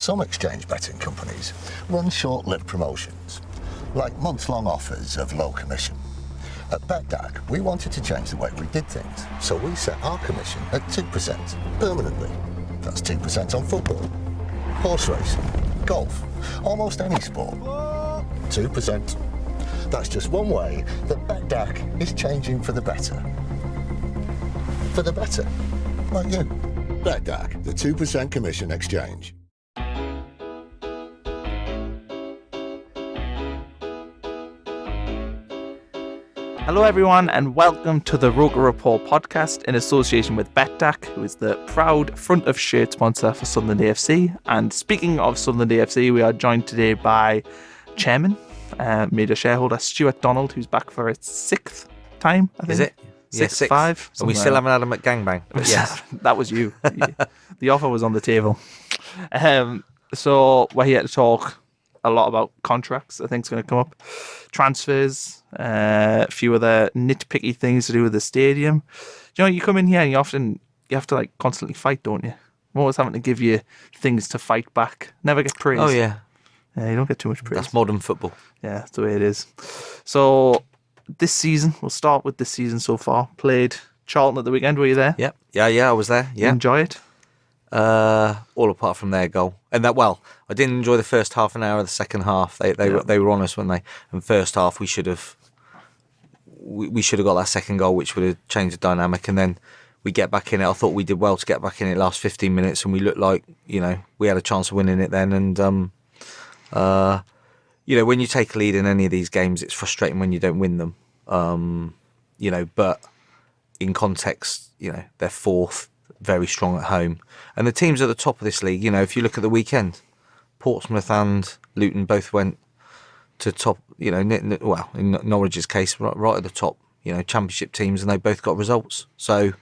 Some exchange betting companies run short-lived promotions, like months-long offers of low commission. At BetDAC, we wanted to change the way we did things, so we set our commission at 2% permanently. That's 2% on football, horse racing, golf, almost any sport. 2%. That's just one way that BetDAC is changing for the better. For the better, like you. BetDAC, the 2% commission exchange. Hello everyone and welcome to the ROKER Report podcast in association with BetDAC, who is the proud front of shirt sponsor for Sunderland AFC. And speaking of Sunderland AFC, we are joined today by Chairman, major shareholder Stuart Donald, who's back for its sixth time, I think. Is it? Sixth, yeah, 5. And we still haven't had him at gangbang. Yes. That was you. The offer was on the table. So we're here to talk a lot about contracts. I think it's going to come up. Transfers, a few other nitpicky things to do with the stadium. You know, you come in here and you have to like constantly fight, don't you? I'm always having to give you things to fight back. Never get praise. Oh, yeah. Yeah, you don't get too much praise. That's modern football. Yeah, that's the way it is. So this season, we'll start with this season so far. Played Charlton at the weekend. Were you there? Yep. Yeah, I was there. Yeah. Enjoy it? All apart from their goal. And that, well, I didn't enjoy the first half an hour of the second half. They were honest, weren't they? And first half we should have got that second goal, which would have changed the dynamic. And then we get back in it. I thought we did well to get back in it last 15 minutes, and we looked like, you know, we had a chance of winning it then. And you know, when you take a lead in any of these games, it's frustrating when you don't win them. You know, but in context, you know, they're fourth, very strong at home. And the teams at the top of this league, you know, if you look at the weekend, Portsmouth and Luton both went to top, you know, well, in Norwich's case, right at the top, you know, championship teams, and they both got results. So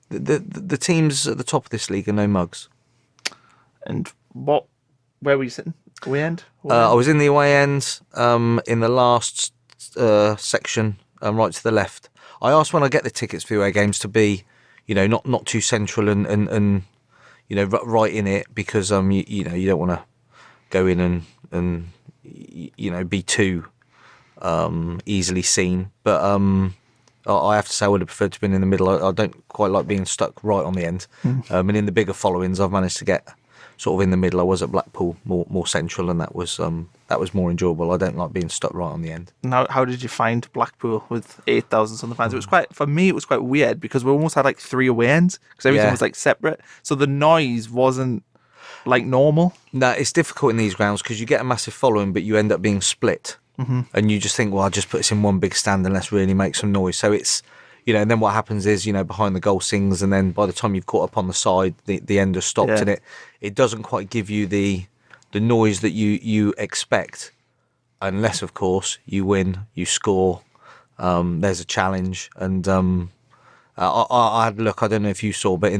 the teams at the top of this league are no mugs. And where were you sitting? Away end? I was in the away end, in the last section, right to the left. I asked when I get the tickets for away games to be, you know, not too central and you know, right in it, because you know, you don't want to go in and you know, be too easily seen. But I have to say I would have preferred to have been in the middle. I don't quite like being stuck right on the end. And in the bigger followings, I've managed to get sort of in the middle. I was at Blackpool, more central, and that was more enjoyable. I don't like being stuck right on the end. Now, how did you find Blackpool with 8,000 Sunderland fans? It was quite, for me, it was quite weird because we almost had like 3 away ends because everything was like separate. So the noise wasn't like normal. No, it's difficult in these grounds because you get a massive following, but you end up being split. And you just think, well, I'll just put this in one big stand and let's really make some noise. So it's, you know, and then what happens is, you know, behind the goal sings, and then by the time you've caught up on the side, the end has stopped, and it doesn't quite give you the noise that you expect, unless, of course, you win, you score, there's a challenge. And I had a look, I don't know if you saw, but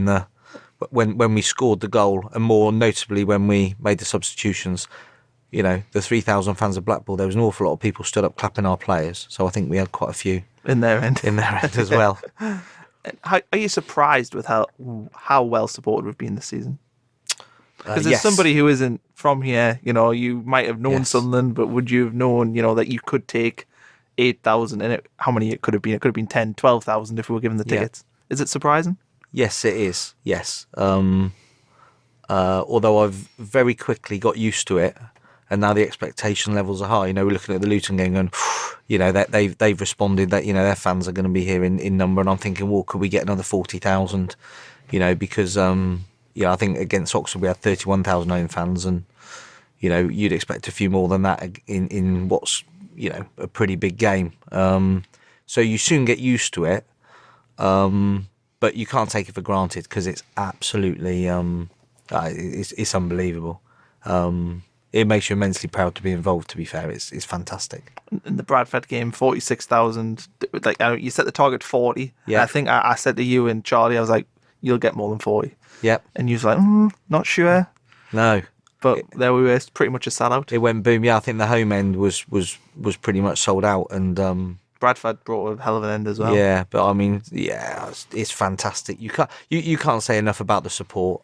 when we scored the goal, and more notably when we made the substitutions, you know, the 3,000 fans of Blackpool, there was an awful lot of people stood up clapping our players. So I think we had quite a few in their end as well. Are you surprised with how well supported we've been this season? Because as yes. somebody who isn't from here, you know, you might have known Sunderland, but would you have known, you know, that you could take 8,000 in it? How many it could have been? It could have been 10, 12,000 if we were given the tickets. Is it surprising? Yes, it is. Yes. Although I've very quickly got used to it, and now the expectation levels are high. You know, we're looking at the Luton game going, you know, that they've responded that, you know, their fans are going to be here in number, and I'm thinking, well, could we get another 40,000? You know, because yeah, I think against Oxford we had 31,000 home fans, and you know, you'd expect a few more than that in what's, you know, a pretty big game. So you soon get used to it, but you can't take it for granted because it's absolutely it's unbelievable. It makes you immensely proud to be involved, to be fair. It's fantastic. In the Bradford game, 46,000. Like, you set the target 40. Yeah. I think I said to you and Charlie, I was like, you'll get more than 40. Yep. And you was like, not sure. No. But there we were, pretty much a sellout. It went boom. Yeah, I think the home end was pretty much sold out. And Bradford brought a hell of an end as well. Yeah, but I mean, yeah, it's fantastic. You can't say enough about the support.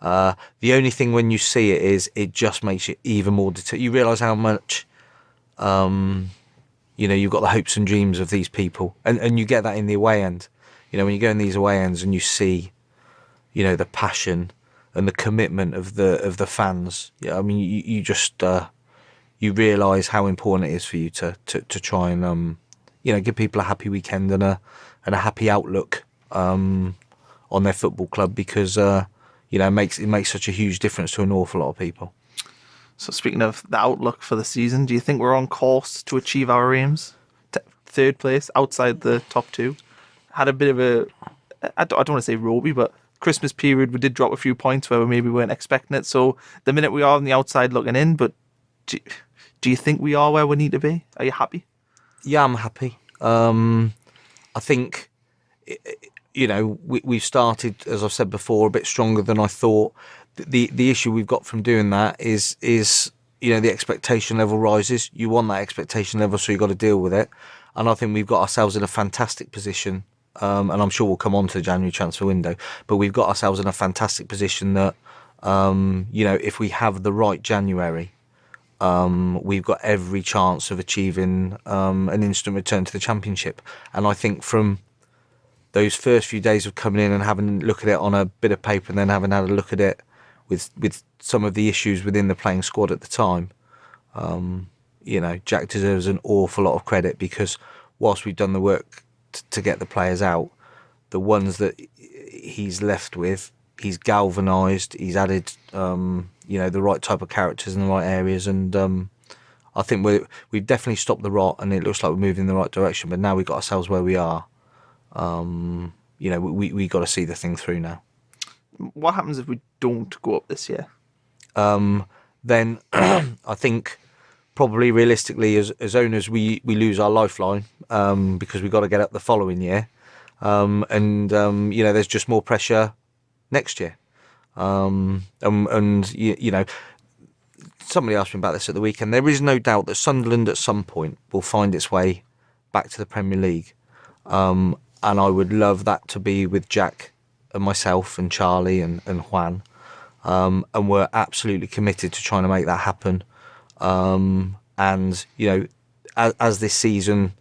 The only thing when you see it is it just makes you even more determined. You realise how much, you've got the hopes and dreams of these people, and you get that in the away end. When you go in these away ends and you see, the passion and the commitment of the fans. You just you realise how important it is for you to try and give people a happy weekend and a happy outlook on their football club, because it makes such a huge difference to an awful lot of people. So speaking of the outlook for the season, do you think we're on course to achieve our aims? Third place outside the top two. Had a bit of a, I don't want to say roby, but Christmas period we did drop a few points where we maybe weren't expecting it. So the minute we are on the outside looking in, but do you think we are where we need to be? Are you happy? Yeah, I'm happy. I think, we've started, as I've said before, a bit stronger than I thought. The issue we've got from doing that is the expectation level rises. You want that expectation level, so you've got to deal with it. And I think we've got ourselves in a fantastic position. And I'm sure we'll come on to the January transfer window, but we've got ourselves in a fantastic position that, if we have the right January, we've got every chance of achieving an instant return to the Championship. And I think from those first few days of coming in and having a look at it on a bit of paper, and then having had a look at it with some of the issues within the playing squad at the time, Jack deserves an awful lot of credit, because whilst we've done the work to get the players out, the ones that he's left with, he's galvanised, he's added the right type of characters in the right areas, and I think we've definitely stopped the rot, and it looks like we're moving in the right direction. But now we've got ourselves where we are. We got to see the thing through now. What happens if we don't go up this year? Then I think probably realistically, as owners, we lose our lifeline, because we've got to get up the following year, there's just more pressure next year. Somebody asked me about this at the weekend. There is no doubt that Sunderland at some point will find its way back to the Premier League, and I would love that to be with Jack and myself and Charlie and Juan, and we're absolutely committed to trying to make that happen. As this season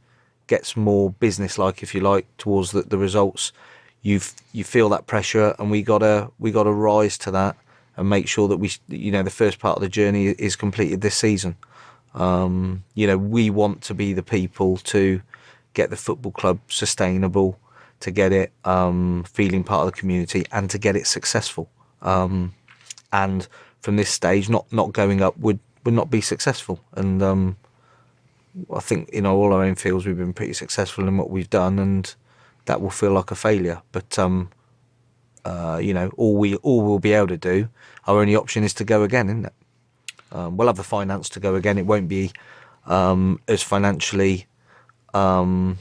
gets more business-like, if you like, towards the results, you feel that pressure, and we gotta rise to that and make sure that the first part of the journey is completed this season. We want to be the people to get the football club sustainable, to get it feeling part of the community, and to get it successful. And from this stage, not going up would not be successful. And I think all our own fields we've been pretty successful in what we've done, and that will feel like a failure. But all we'll be able to do, our only option is to go again, isn't it? We'll have the finance to go again. It won't be as financially, I don't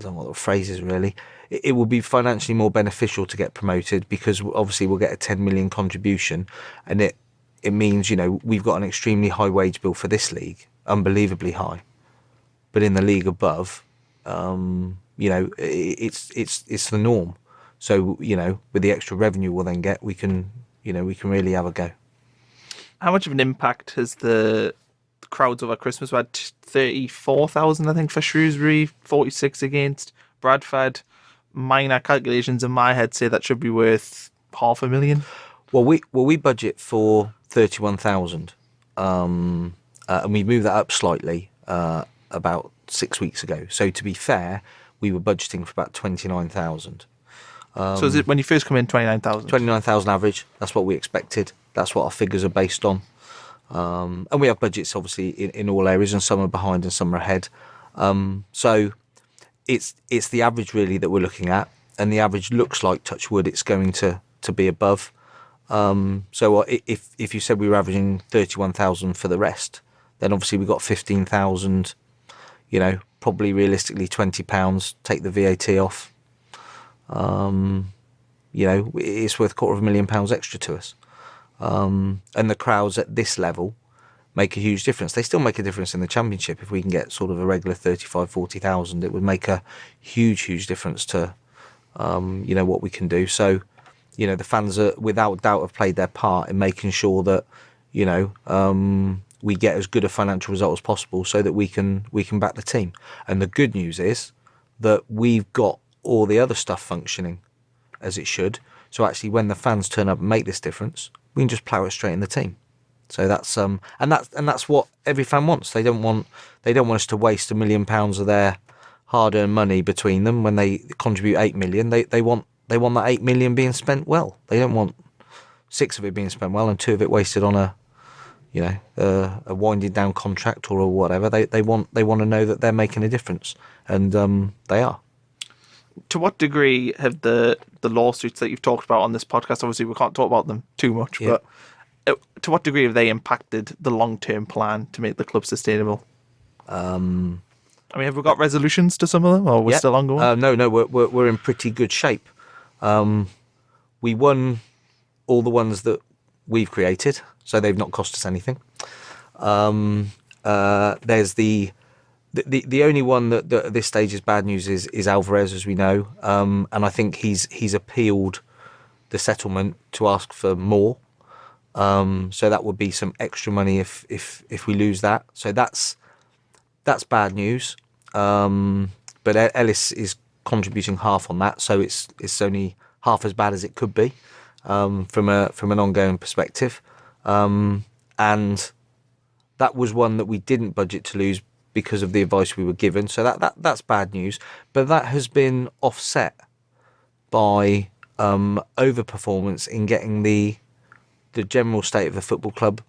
know what the phrase is really. It will be financially more beneficial to get promoted, because obviously we'll get a 10 million contribution, and it means we've got an extremely high wage bill for this league, unbelievably high. But in the league above, it's the norm. So with the extra revenue we'll then get, we can really have a go. How much of an impact has the crowds over Christmas? We had 34,000, I think, for Shrewsbury, 46 against Bradford. Minor calculations in my head say that should be worth $500,000. Well, we budget for 31,000, and we moved that up slightly about 6 weeks ago. So to be fair, we were budgeting for about 29,000. So is it when you first come in 29,000? 29,000 average. That's what we expected. That's what our figures are based on. And we have budgets obviously in all areas, and some are behind and some are ahead. So it's the average really that we're looking at, and the average looks like, touch wood, it's going to be above. So if you said we were averaging 31,000 for the rest, then obviously we got 15,000. Probably realistically £20. Take the VAT off. It's worth £250,000 extra to us. And the crowds at this level make a huge difference. They still make a difference in the Championship. If we can get sort of a regular 35,000, 40,000, it would make a huge difference to, what we can do. So the fans are without doubt have played their part in making sure that we get as good a financial result as possible so that we can back the team. And the good news is that we've got all the other stuff functioning as it should. So actually, when the fans turn up and make this difference, we can just plough it straight in the team. So that's and that's what every fan wants. They don't want us to waste £1 million of their hard-earned money between them when they contribute 8 million. They want that 8 million being spent well. They don't want 6 of it being spent well and 2 of it wasted on a winding down contract or whatever. They want to know that they're making a difference, and they are. To what degree have the lawsuits that you've talked about on this podcast, obviously we can't talk about them too much, but to what degree have they impacted the long-term plan to make the club sustainable? Have we got resolutions to some of them, or we're still ongoing? No, we're in pretty good shape. We won all the ones that we've created, so they've not cost us anything. There's the only one that at this stage is bad news is Alvarez, as we know, and I think he's appealed the settlement to ask for more. So that would be some extra money if we lose that. So that's bad news. But Ellis is contributing half on that, so it's only half as bad as it could be from an ongoing perspective. And that was one that we didn't budget to lose because of the advice we were given. So that's bad news. But that has been offset by overperformance in getting the general state of the football club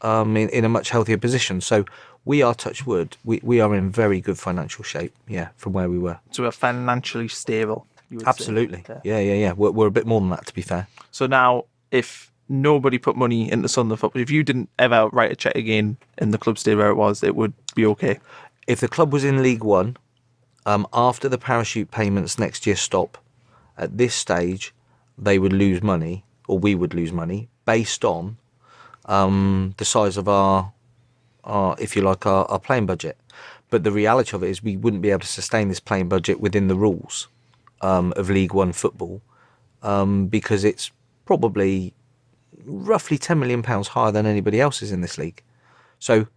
in a much healthier position. So we are, touch wood, we are in very good financial shape, from where we were. So we're financially stable, you would Absolutely. say? Yeah. We're a bit more than that, to be fair. So now, if nobody put money into Sunderland football, if you didn't ever write a cheque again and the club stayed where it was, it would be okay? If the club was in League One, after the parachute payments next year stop, at this stage, they would lose money, or we would lose money, based on the size of our if you like, our playing budget. But the reality of it is we wouldn't be able to sustain this playing budget within the rules of League One football because it's probably roughly £10 million higher than anybody else's in this league. So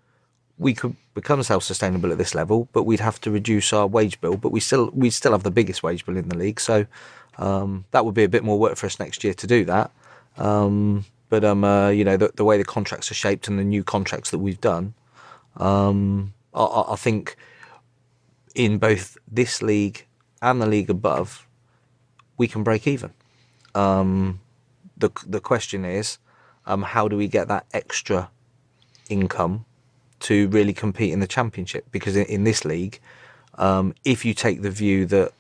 we could become self-sustainable at this level, but we'd have to reduce our wage bill. But we still have the biggest wage bill in the league, so that would be a bit more work for us next year to do that. But the way the contracts are shaped and the new contracts that we've done, I think in both this league and the league above, we can break even. The question is, how do we get that extra income to really compete in the Championship? Because in this league, if you take the view that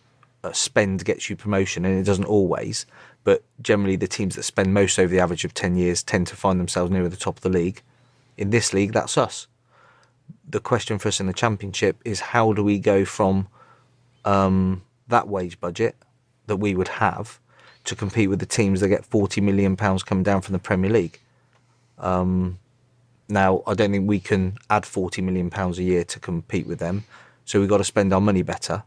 spend gets you promotion, and it doesn't always, but generally the teams that spend most over the average of 10 years tend to find themselves nearer the top of the league. In this league, that's us. The question for us in the Championship is, how do we go from that wage budget that we would have to compete with the teams that get £40 million coming down from the Premier League? Now, I don't think we can add £40 million a year to compete with them, so we've got to spend our money better.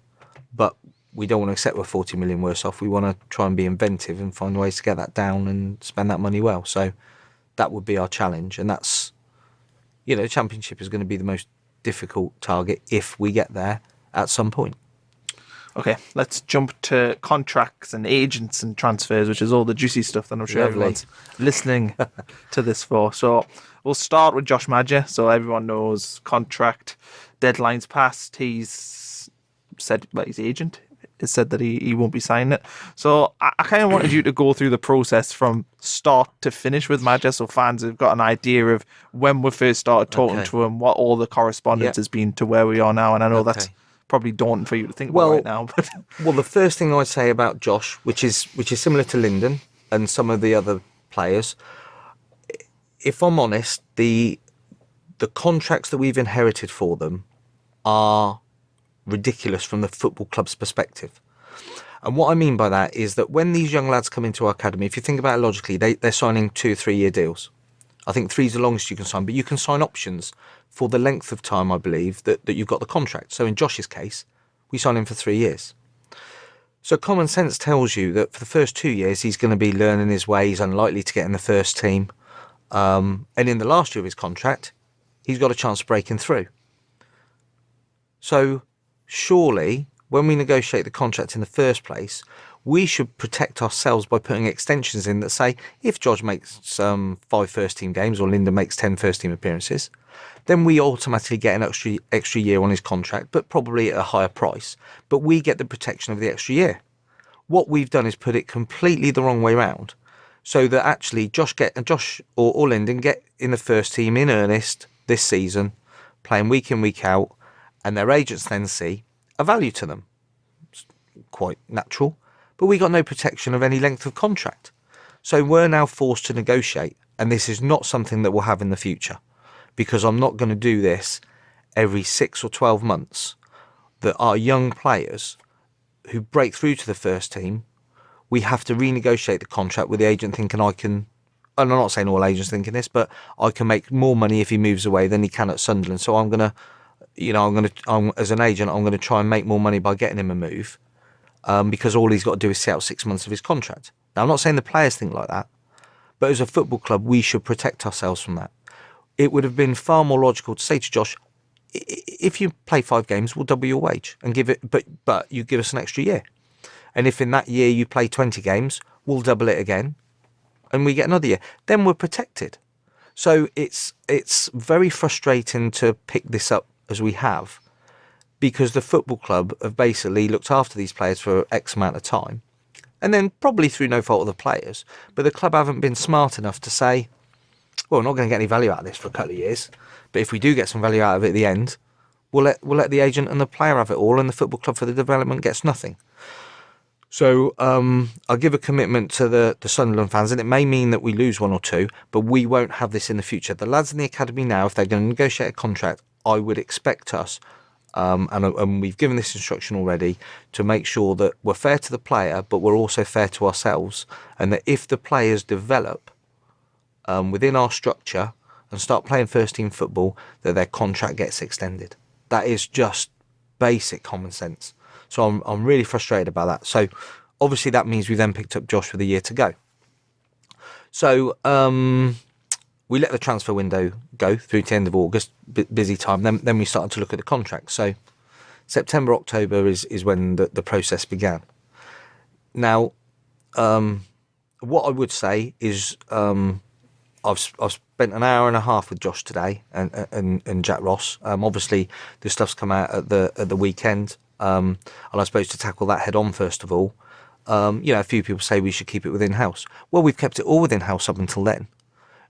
But we don't want to accept we're 40 million worse off. We want to try and be inventive and find ways to get that down and spend that money well. So that would be our challenge. And that's, the Championship is going to be the most difficult target if we get there at some point. Okay, let's jump to contracts and agents and transfers, which is all the juicy stuff that I'm sure everyone's listening to this for. So we'll start with Josh Maja. So everyone knows contract deadlines passed. He's said, his agent has said that he won't be signing it. So I kind of wanted you to go through the process from start to finish with Maja, so fans have got an idea of when we first started talking to him, what all the correspondence has been to where we are now. And I know that's probably daunting for you to think about right now. But well, the first thing I'd say about Josh, which is similar to Lyndon and some of the other players, if I'm honest, the contracts that we've inherited for them are ridiculous from the football club's perspective. And what I mean by that is that when these young lads come into our academy, if you think about it logically, they're signing 2 or 3 year deals. I think 3 is the longest you can sign, but you can sign options for the length of time, I believe, that you've got the contract. So in Josh's case, we signed him for 3 years. So common sense tells you that for the first 2 years, he's going to be learning his way. He's unlikely to get in the first team. And in the last year of his contract, he's got a chance of breaking through. So surely, when we negotiate the contract in the first place, we should protect ourselves by putting extensions in that say, if Josh makes 5 first-team games or Linda makes 10 first-team appearances, then we automatically get an extra year on his contract, but probably at a higher price. But we get the protection of the extra year. What we've done is put it completely the wrong way round, so that actually Josh or Lyndon get in the first team in earnest this season, playing week in, week out, and their agents then see a value to them. It's quite natural. But we got no protection of any length of contract. So we're now forced to negotiate, and this is not something that we'll have in the future, because I'm not going to do this every 6 or 12 months, that our young players who break through to the first team, we have to renegotiate the contract with the agent thinking and I'm not saying all agents thinking this, but I can make more money if he moves away than he can at Sunderland. So I'm as an agent, I'm going to try and make more money by getting him a move. Because all he's got to do is see out 6 months of his contract. Now, I'm not saying the players think like that, but as a football club, we should protect ourselves from that. It would have been far more logical to say to Josh, if you play 5 games, we'll double your wage and give it, but you give us an extra year. And if in that year you play 20 games, we'll double it again and we get another year. Then we're protected. So it's very frustrating to pick this up as we have, because the football club have basically looked after these players for X amount of time, and then probably through no fault of the players, but the club haven't been smart enough to say, well, we're not going to get any value out of this for a couple of years, but if we do get some value out of it at the end, we'll let the agent and the player have it all, and the football club for the development gets nothing. So I'll give a commitment to the Sunderland fans, and it may mean that we lose 1 or 2, but we won't have this in the future. The lads in the academy now, if they're going to negotiate a contract, I would expect us, and we've given this instruction already, to make sure that we're fair to the player, but we're also fair to ourselves, and that if the players develop within our structure and start playing first team football, that their contract gets extended. That is just basic common sense. So I'm really frustrated about that. So obviously that means we then picked up Josh with a year to go. So we let the transfer window go through to the end of August, busy time. Then we started to look at the contract. So September, October is when the process began. Now, what I would say is I've spent an hour and a half with Josh today and Jack Ross. Obviously, the stuff's come out at the weekend, and I suppose to tackle that head on first of all. A few people say we should keep it within house. Well, we've kept it all within house up until then.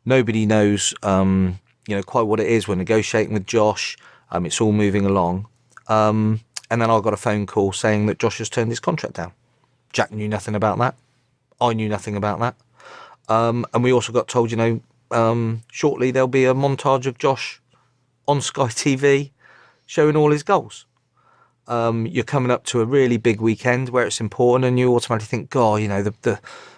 Nobody knows, quite what it is. We're negotiating with Josh. It's all moving along. And then I got a phone call saying that Josh has turned his contract down. Jack knew nothing about that. I knew nothing about that. And we also got told, shortly there'll be a montage of Josh on Sky TV showing all his goals. You're coming up to a really big weekend where it's important, and you automatically think, God,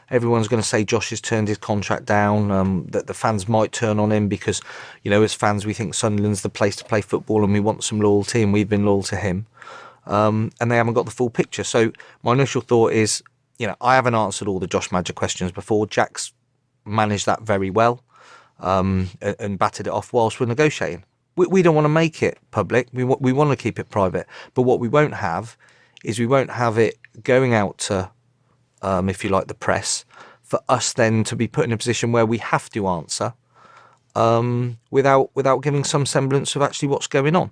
everyone's going to say Josh has turned his contract down, that the fans might turn on him because, as fans, we think Sunderland's the place to play football and we want some loyalty, and we've been loyal to him. And they haven't got the full picture. So my initial thought is, I haven't answered all the Josh Maja questions before. Jack's managed that very well, and batted it off whilst we're negotiating. We don't want to make it public. We want to keep it private. But what we won't have is we won't have it going out to, if you like, the press, for us then to be put in a position where we have to answer without giving some semblance of actually what's going on.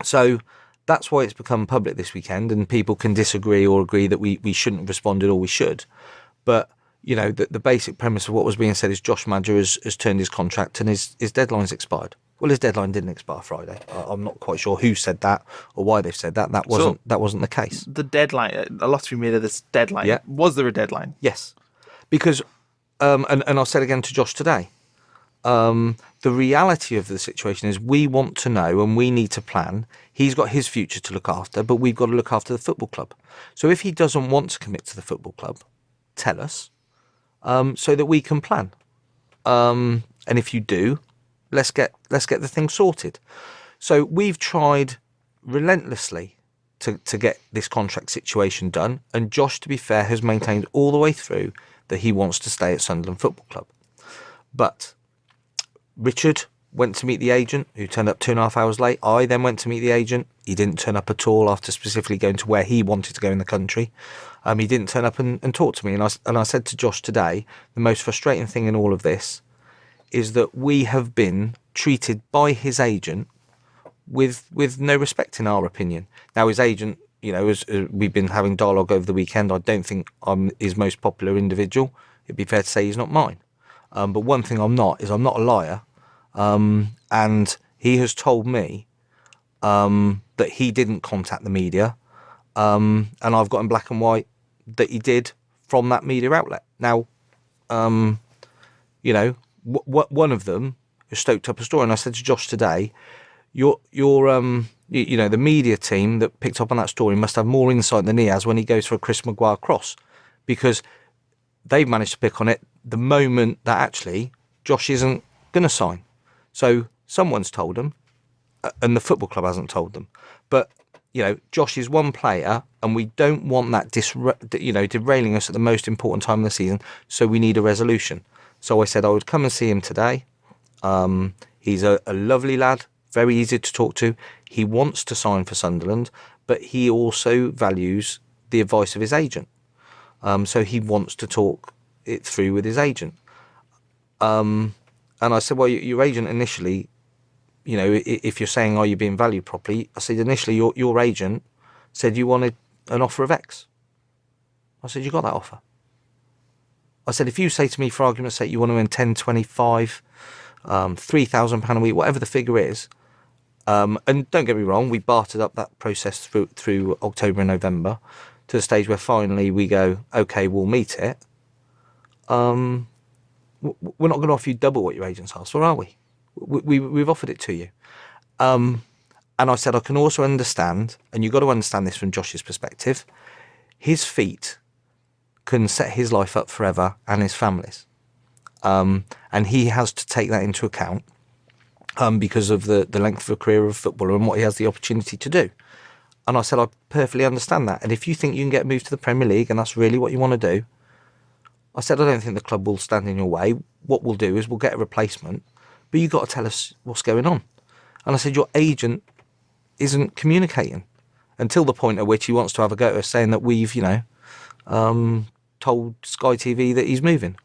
So that's why it's become public this weekend, and people can disagree or agree that we shouldn't have responded or we should. But, the basic premise of what was being said is Josh Maja has turned his contract and his deadline's expired. Well, his deadline didn't expire Friday. I'm not quite sure who said that or why they've said that. That wasn't the case. The deadline, a lot's been made of this deadline. Yeah. Was there a deadline? Yes. Because, and I'll say it again to Josh today, the reality of the situation is we want to know and we need to plan. He's got his future to look after, but we've got to look after the football club. So if he doesn't want to commit to the football club, tell us, so that we can plan. And if you do, let's get the thing sorted. So we've tried relentlessly to get this contract situation done. And Josh, to be fair, has maintained all the way through that he wants to stay at Sunderland Football Club. But Richard went to meet the agent, who turned up 2.5 hours late. I then went to meet the agent. He didn't turn up at all after specifically going to where he wanted to go in the country. He didn't turn up and talk to me. And I said to Josh today, the most frustrating thing in all of this is that we have been treated by his agent with no respect, in our opinion. Now, his agent, as we've been having dialogue over the weekend, I don't think I'm his most popular individual. It'd be fair to say he's not mine. But one thing I'm not is I'm not a liar. And he has told me that he didn't contact the media. And I've got in black and white that he did from that media outlet. Now, one of them has stoked up a story. And I said to Josh today, the media team that picked up on that story must have more insight than he has when he goes for a Chris Maguire cross, because they've managed to pick on it the moment that actually Josh isn't going to sign. So someone's told them, and the football club hasn't told them. But, Josh is one player, and we don't want that derailing us at the most important time of the season, so we need a resolution. So I said I would come and see him today. He's a lovely lad, very easy to talk to. He wants to sign for Sunderland, but he also values the advice of his agent. So he wants to talk it through with his agent. And I said, well, your agent initially, if you're saying, are you being valued properly? I said, initially, your agent said you wanted an offer of X. I said, you got that offer. I said, if you say to me, for argument's sake, you want to earn 10, 25, £3,000 a week, whatever the figure is, and don't get me wrong, we bartered up that process through October and November to the stage where finally we go, okay, we'll meet it. We're not going to offer you double what your agent's asked for, are we? We've offered it to you. And I said, I can also understand, and you've got to understand this from Josh's perspective, his feet can set his life up forever and his family's. And he has to take that into account because of the length of a career of a footballer and what he has the opportunity to do. And I said, I perfectly understand that. And if you think you can get moved to the Premier League and that's really what you want to do, I said, I don't think the club will stand in your way. What we'll do is we'll get a replacement, but you've got to tell us what's going on. And I said, your agent isn't communicating until the point at which he wants to have a go at us saying that we've, told Sky TV that he's moving.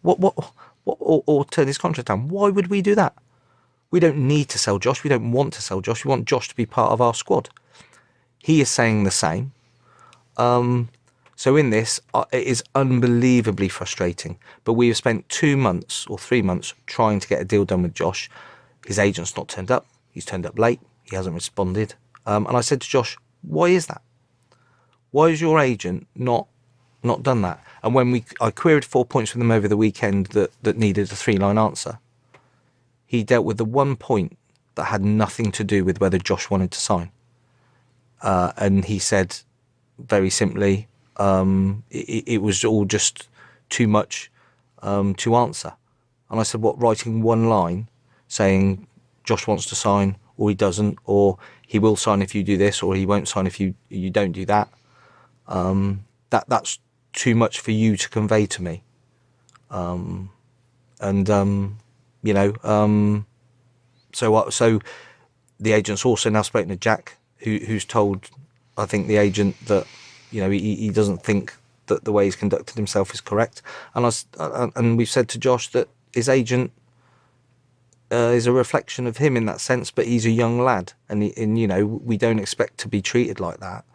Or turn his contract down. Why would we do that? We don't need to sell Josh. We don't want to sell Josh. We want Josh to be part of our squad. He is saying the same. So in this, it is unbelievably frustrating. But we have spent 2 months or 3 months trying to get a deal done with Josh. His agent's not turned up. He's turned up late. He hasn't responded. And I said to Josh, why is that? Why is your agent not done that? And when I queried 4 points with him over the weekend that needed a 3-line answer, he dealt with the 1 point that had nothing to do with whether Josh wanted to sign. And he said very simply, it was all just too much to answer. And I said, what, writing one line saying Josh wants to sign or he doesn't, or he will sign if you do this, or he won't sign if you don't do that. That's too much for you to convey to me. So the agent's also now spoken to Jack, who's told, I think, the agent that, he doesn't think that the way he's conducted himself is correct. And we've said to Josh that his agent is a reflection of him in that sense, but he's a young lad, and we don't expect to be treated like that.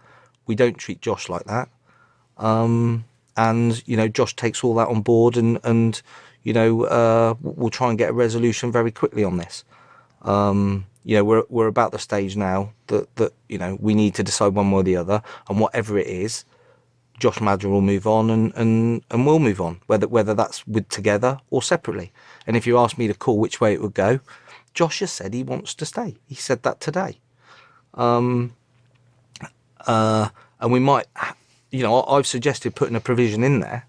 We don't treat Josh like that. Josh takes all that on board, and we'll try and get a resolution very quickly on this. We're about the stage now that we need to decide one way or the other, and whatever it is, Josh Maja will move on and we'll move on, whether that's with together or separately. And if you ask me to call which way it would go, Josh has said he wants to stay. He said that today. And we might, I've suggested putting a provision in there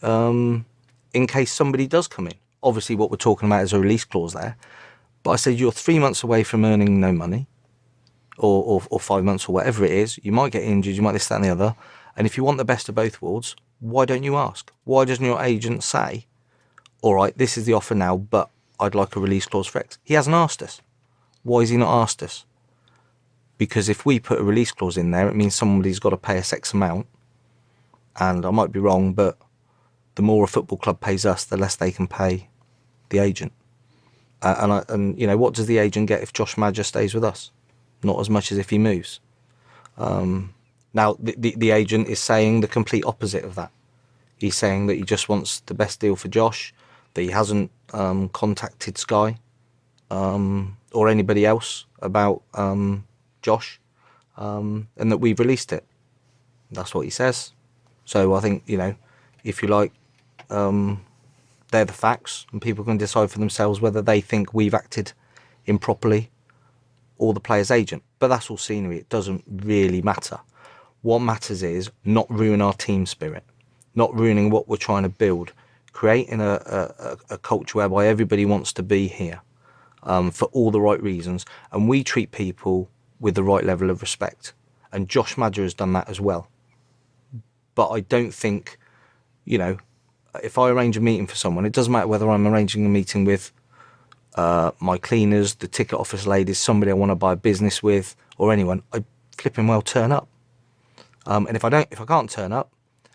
in case somebody does come in. Obviously what we're talking about is a release clause there. But I said, you're 3 months away from earning no money. or 5 months or whatever it is. You might get injured, you might this, that and the other. And if you want the best of both worlds, why don't you ask? Why doesn't your agent say, all right, this is the offer now, but I'd like a release clause for X? He hasn't asked us. Why has he not asked us? Because if we put a release clause in there, it means somebody's got to pay us X amount. And I might be wrong, but the more a football club pays us, the less they can pay the agent. And you know, what does the agent get if Josh Maja stays with us? Not as much as if he moves. Now, the agent is saying the complete opposite of that. He's saying that he just wants the best deal for Josh, that he hasn't contacted Sky or anybody else about Josh, and that we've released it. That's what he says. So I think, you know, if you like, they're the facts, and people can decide for themselves whether they think we've acted improperly or the player's agent. But that's all scenery. It doesn't really matter. What matters is not ruin our team spirit, not ruining what we're trying to build, creating a culture whereby everybody wants to be here for all the right reasons, and we treat people with the right level of respect. And Josh Maja has done that as well. But I don't think, you know, if I arrange a meeting for someone, it doesn't matter whether I'm arranging a meeting with my cleaners, the ticket office ladies, somebody I want to buy a business with, or anyone, I flipping well turn up. And if I can't turn up,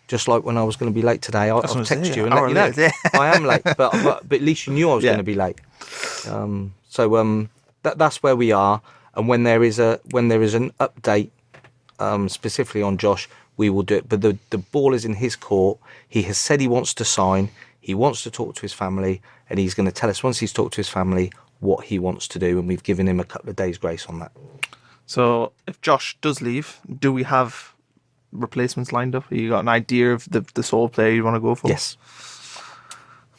just like when I was going to be late today, I'll text you and let you know. Yeah. I am late, but at least you knew I was going to be late. That's where we are. And when there is an update specifically on Josh, we will do it. But the ball is in his court. He has said he wants to sign. He wants to talk to his family, and he's going to tell us once he's talked to his family what he wants to do. And we've given him a couple of days' grace on that. So if Josh does leave, do we have replacements lined up? You got an idea of the sole player you want to go for? Yes.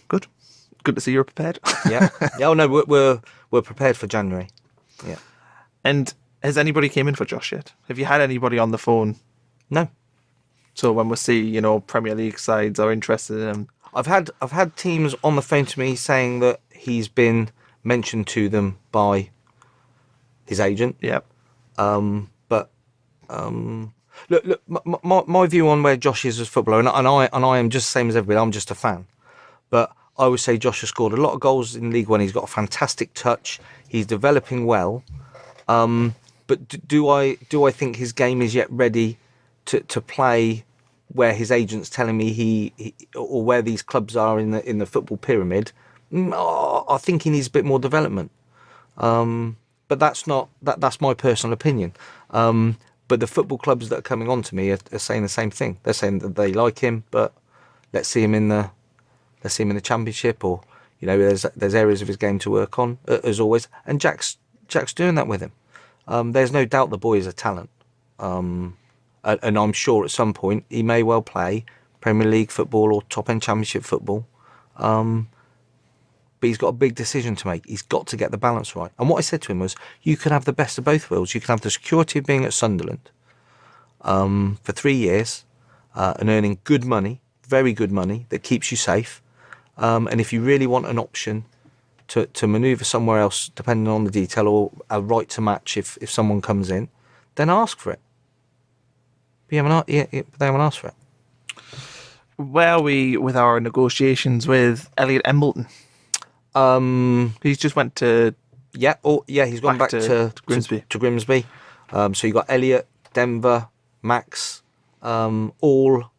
Good to see you're prepared. Yeah. Oh no, we're prepared for January. Yeah. And has anybody came in for Josh yet? Have you had anybody on the phone? No. So when we see, you know, Premier League sides are interested in him. I've had teams on the phone to me saying that he's been mentioned to them by his agent. Yeah. Look, my view on where Josh is as a footballer, and I am just the same as everybody. I'm just a fan, but I would say Josh has scored a lot of goals in League One. He's got a fantastic touch. He's developing well. But do I think his game is yet ready to play where his agent's telling me he or where these clubs are in the football pyramid? I think he needs a bit more development. But that's my personal opinion. But the football clubs that are coming on to me are saying the same thing. They're saying that they like him, but let's see him in the Championship, or you know, there's areas of his game to work on as always. And Jack's doing that with him. There's no doubt the boy is a talent, and I'm sure at some point he may well play Premier League football or top end Championship football. But he's got a big decision to make. He's got to get the balance right. And what I said to him was, you can have the best of both worlds. You can have the security of being at Sunderland for 3 years and earning good money, very good money, that keeps you safe. And if you really want an option to manoeuvre somewhere else, depending on the detail, or a right to match if someone comes in, then ask for it. But they haven't asked for it. Where are we with our negotiations with Elliot Embleton? He's just went to he's gone back to Grimsby. To Grimsby. So you got Elliot, Denver, Max, all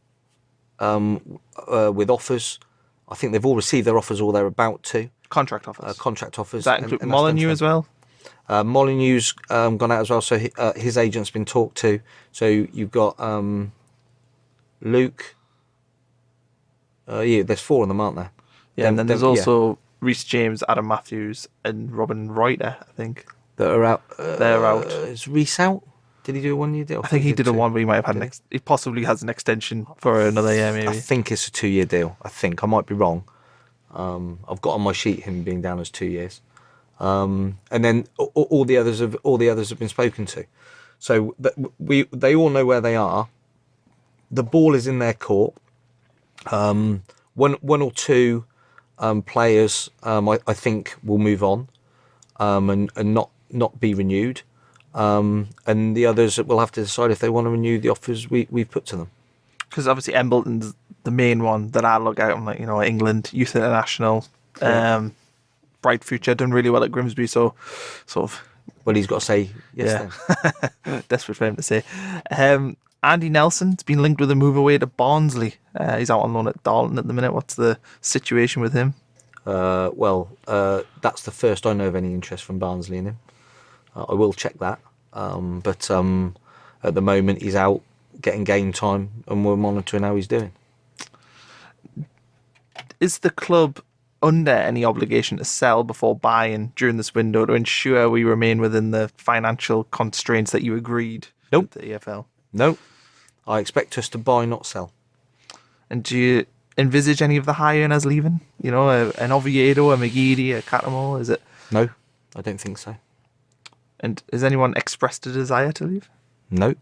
with offers. I think they've all received their offers, or they're about to. Contract offers. Does that include Molyneux as well? Molyneux's gone out as well, so his agent's been talked to. So you've got Luke. There's 4 of them, aren't there? Yeah, and then there's also Reece James, Adam Matthews, and Robin Reuter, I think. That are out. They're out. Is Reece out? Did he do a 1-year deal? I think he did a 1, but he might have had he possibly has an extension for another year, maybe. I think it's a 2-year deal. I might be wrong. I've got on my sheet him being down as 2 years. And then all the others have been spoken to. So they all know where they are. The ball is in their court. One or two players I think will move on and not be renewed. and the others will have to decide if they want to renew the offers we've put to them. Because obviously Embleton's the main one that I look at. I'm like, England, Youth International, bright future, done really well at Grimsby, so sort of... Well, he's got to say yes then. Desperate for him to say. Andy Nelson's been linked with a move away to Barnsley. He's out on loan at Darlington at the minute. What's the situation with him? That's the first I know of any interest from Barnsley in him. I will check that. But at the moment he's out getting game time and we're monitoring how he's doing. Is the club under any obligation to sell before buying during this window to ensure we remain within the financial constraints that you agreed with the EFL? No. I expect us to buy, not sell. And do you envisage any of the high earners leaving? An Oviedo, a McGeady, a Cattermole, is it? No, I don't think so. And has anyone expressed a desire to leave? No.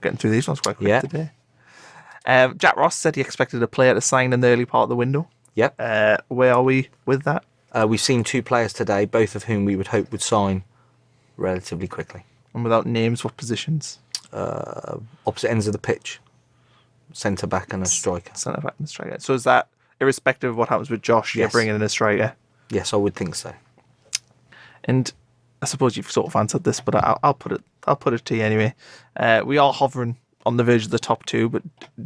Getting through these ones quite quick today. Jack Ross said he expected a player to sign in the early part of the window. Yep. Where are we with that? We've seen 2 players today, both of whom we would hope would sign relatively quickly. And without names, what positions? Opposite ends of the pitch. Centre back and a striker. Centre back and a striker. So is that irrespective of what happens with Josh? You're bringing in a striker? Yes, I would think so. And I suppose you've sort of answered this, but I'll put it to you anyway. We are hovering on the verge of the top 2, but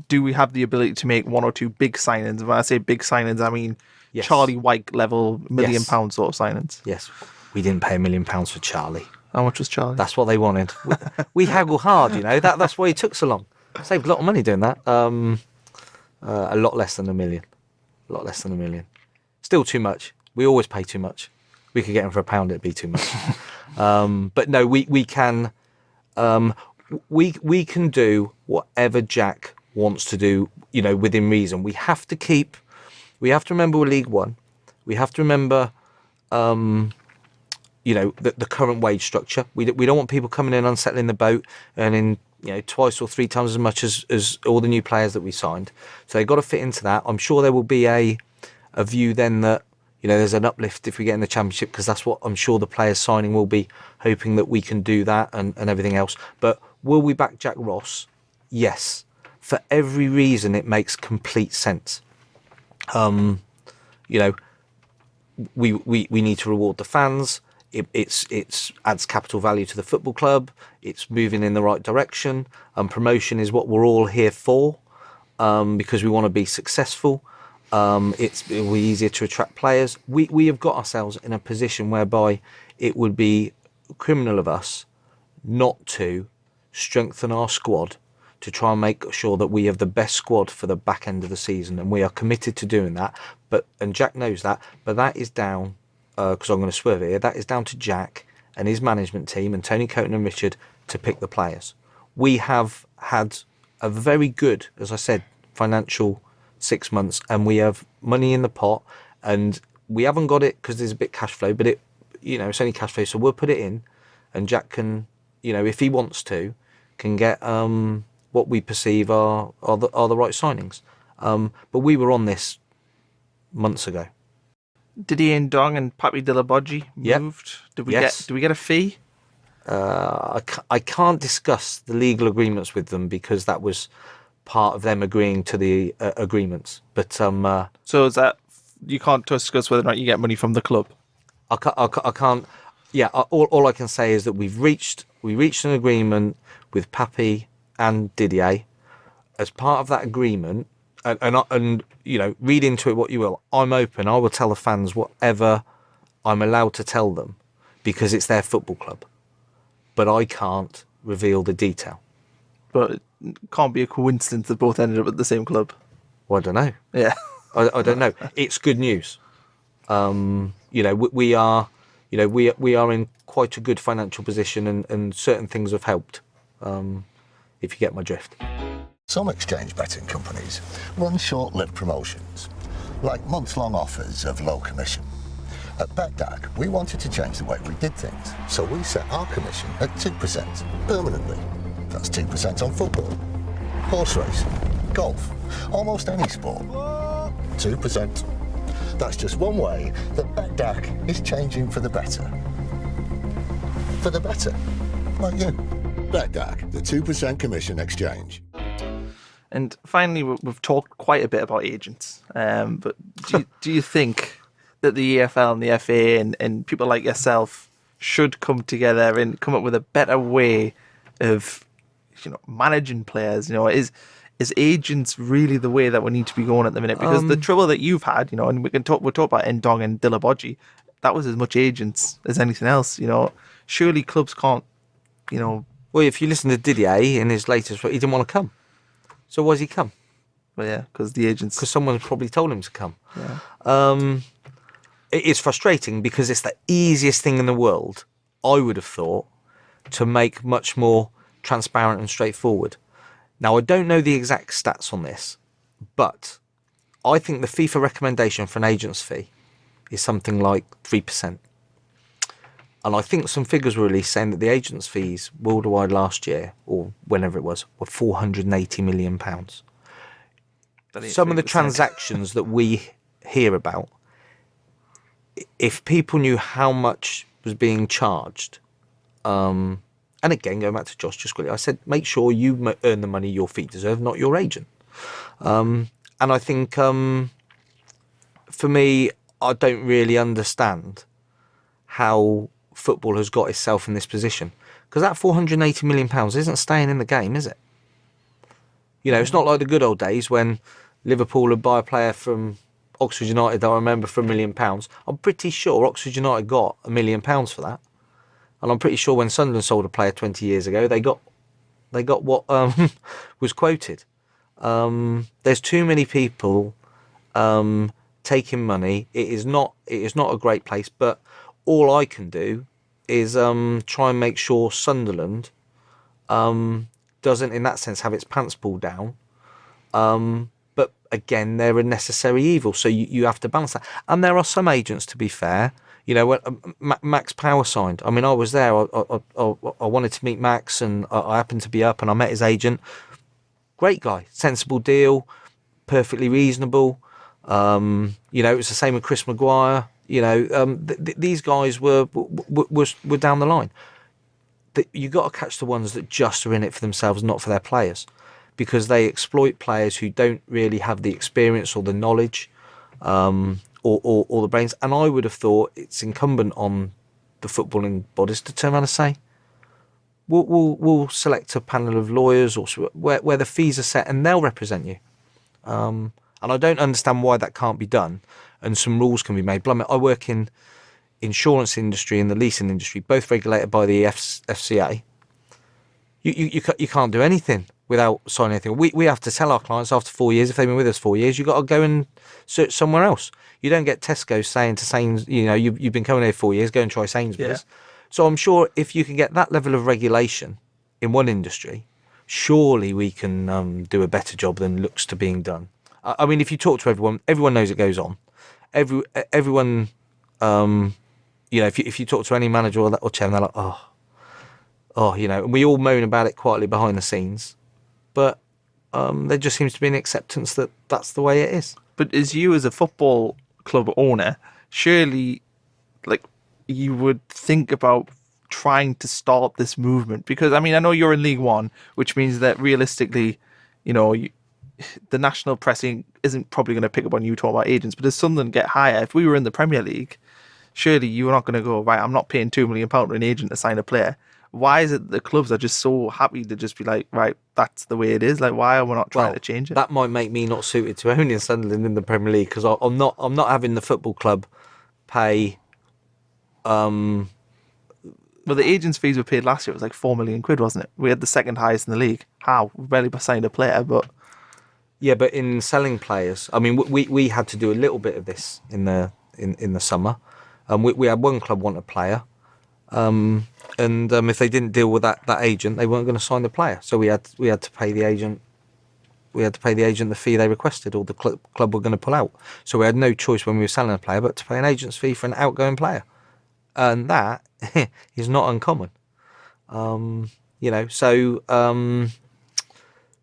do we have the ability to make 1 or 2 big signings? When I say big signings, I mean Charlie White level £1 million sort of signings. Yes, we didn't pay £1 million for Charlie. How much was Charlie? That's what they wanted. We haggle hard, that's why he took so long. Saved a lot of money doing that. A lot less than £1 million. A lot less than £1 million. Still too much. We always pay too much. We could get him for £1, it'd be too much. But no, we can we can do whatever Jack wants to do, within reason. We have to remember we're League One. We have to remember, the current wage structure. We don't want people coming in, unsettling the boat, earning, twice or 3 times as much as all the new players that we signed. So they've got to fit into that. I'm sure there will be a view then that, there's an uplift if we get in the Championship, because that's what I'm sure the players signing will be hoping that we can do that and everything else. But will we back Jack Ross? Yes. For every reason, it makes complete sense. We need to reward the fans. It adds capital value to the football club. It's moving in the right direction. Promotion is what we're all here for, because we want to be successful. It'll be easier to attract players. We have got ourselves in a position whereby it would be criminal of us not to strengthen our squad to try and make sure that we have the best squad for the back end of the season, and we are committed to doing that. And Jack knows that, but that is down, because I'm going to swerve here, that is down to Jack and his management team and Tony Coton and Richard to pick the players. We have had a very good, as I said, financial 6 months, and we have money in the pot, and we haven't got it because there's a bit cash flow, but it's only cash flow, so we'll put it in, and Jack can, if he wants to, can get what we perceive are the right signings. But we were on this months ago. Did Ian Dong and Papi Dillaboji moved? Did we get a fee? I can't discuss the legal agreements with them because that was part of them agreeing to the agreements. But so is that you can't discuss whether or not you get money from the club? I can't. Yeah, all I can say is that we reached an agreement with Papi and Didier. As part of that agreement, and read into it what you will. I'm open. I will tell the fans whatever I'm allowed to tell them because it's their football club. But I can't reveal the detail. But it can't be a coincidence that both ended up at the same club. Well, I don't know. Yeah, I don't know. It's good news. We are in quite a good financial position, and certain things have helped. If you get my drift. Some exchange betting companies run short-lived promotions, like months-long offers of low commission. At BetDAC, we wanted to change the way we did things, so we set our commission at 2% permanently. That's 2% on football, horse racing, golf, almost any sport. 2%. That's just one way that BetDAC is changing for the better. For the better. like you. BetDAC, the 2% commission exchange. And finally, we've talked quite a bit about agents. But do you think that the EFL and the FA and people like yourself should come together and come up with a better way of, managing players? Is agents really the way that we need to be going at the minute? Because the trouble that you've had, and we'll talk about Ndong and Dillaboji, that was as much agents as anything else. Surely clubs can't, Well, if you listen to Didier in his latest, he didn't want to come. So why does he come? Well, yeah, because the agents... Because someone probably told him to come. Yeah. It's frustrating because it's the easiest thing in the world, I would have thought, to make much more transparent and straightforward. Now, I don't know the exact stats on this, but I think the FIFA recommendation for an agent's fee is something like 3%. And I think some figures were released saying that the agent's fees worldwide last year, or whenever it was, were £480 million. Some of the transactions that we hear about, if people knew how much was being charged, and again, going back to Josh just quickly, I said, make sure you earn the money your feet deserve, not your agent. And I think, for me, I don't really understand how football has got itself in this position, because that £480 million isn't staying in the game, is it? It's not like the good old days when Liverpool would buy a player from Oxford United, I remember, for £1 million. I'm pretty sure Oxford United got £1 million for that. And I'm pretty sure when Sunderland sold a player 20 years ago, they got what was quoted. There's too many people taking money. It is not a great place, but all I can do is try and make sure Sunderland doesn't, in that sense, have its pants pulled down. But again, they're a necessary evil, so you have to balance that. And there are some agents, to be fair, when Max Power signed. I mean, I was there. I wanted to meet Max, and I happened to be up, and I met his agent. Great guy, sensible deal, perfectly reasonable. It was the same with Chris Maguire. These guys were down the line. You got to catch the ones that just are in it for themselves, not for their players, because they exploit players who don't really have the experience or the knowledge, or the brains. And I would have thought it's incumbent on the footballing bodies to turn around and say, we'll select a panel of lawyers or where the fees are set, and they'll represent you. And I don't understand why that can't be done, and some rules can be made. But I work in insurance industry and the leasing industry, both regulated by the FCA. You can't do anything without signing anything. We have to tell our clients after 4 years, if they've been with us 4 years, you've got to go and search somewhere else. You don't get Tesco saying to Sainsbury's, you've been coming here 4 years, go and try Sainsbury's. Yeah. So I'm sure if you can get that level of regulation in one industry, surely we can do a better job than looks to being done. I mean, if you talk to everyone knows it goes on. Everyone, if you talk to any manager or chairman, they're like, and we all moan about it quietly behind the scenes, but there just seems to be an acceptance that that's the way it is. But as you, as a football club owner, surely, you would think about trying to start this movement, because I know you're in League One, which means that realistically, the national pressing isn't probably going to pick up on you talking about agents. But as Sunderland get higher, if we were in the Premier League, surely you're not going to go, right, I'm not paying £2 million to an agent to sign a player. Why is it that the clubs are just so happy to just be like, right, that's the way it is? Why are we not trying to change it? That might make me not suited to owning Sunderland in the Premier League, because I'm not having the football club pay. Well, the agents' fees were paid last year. It was like £4 million, wasn't it? We had the second highest in the league. How? We barely signed a player, but... Yeah, but in selling players, I mean, we had to do a little bit of this in the summer. We had one club want a player, and if they didn't deal with that agent, they weren't going to sign the player. So we had to pay the agent. We had to pay the agent the fee they requested, or the club were going to pull out. So we had no choice when we were selling a player but to pay an agent's fee for an outgoing player, and that is not uncommon. So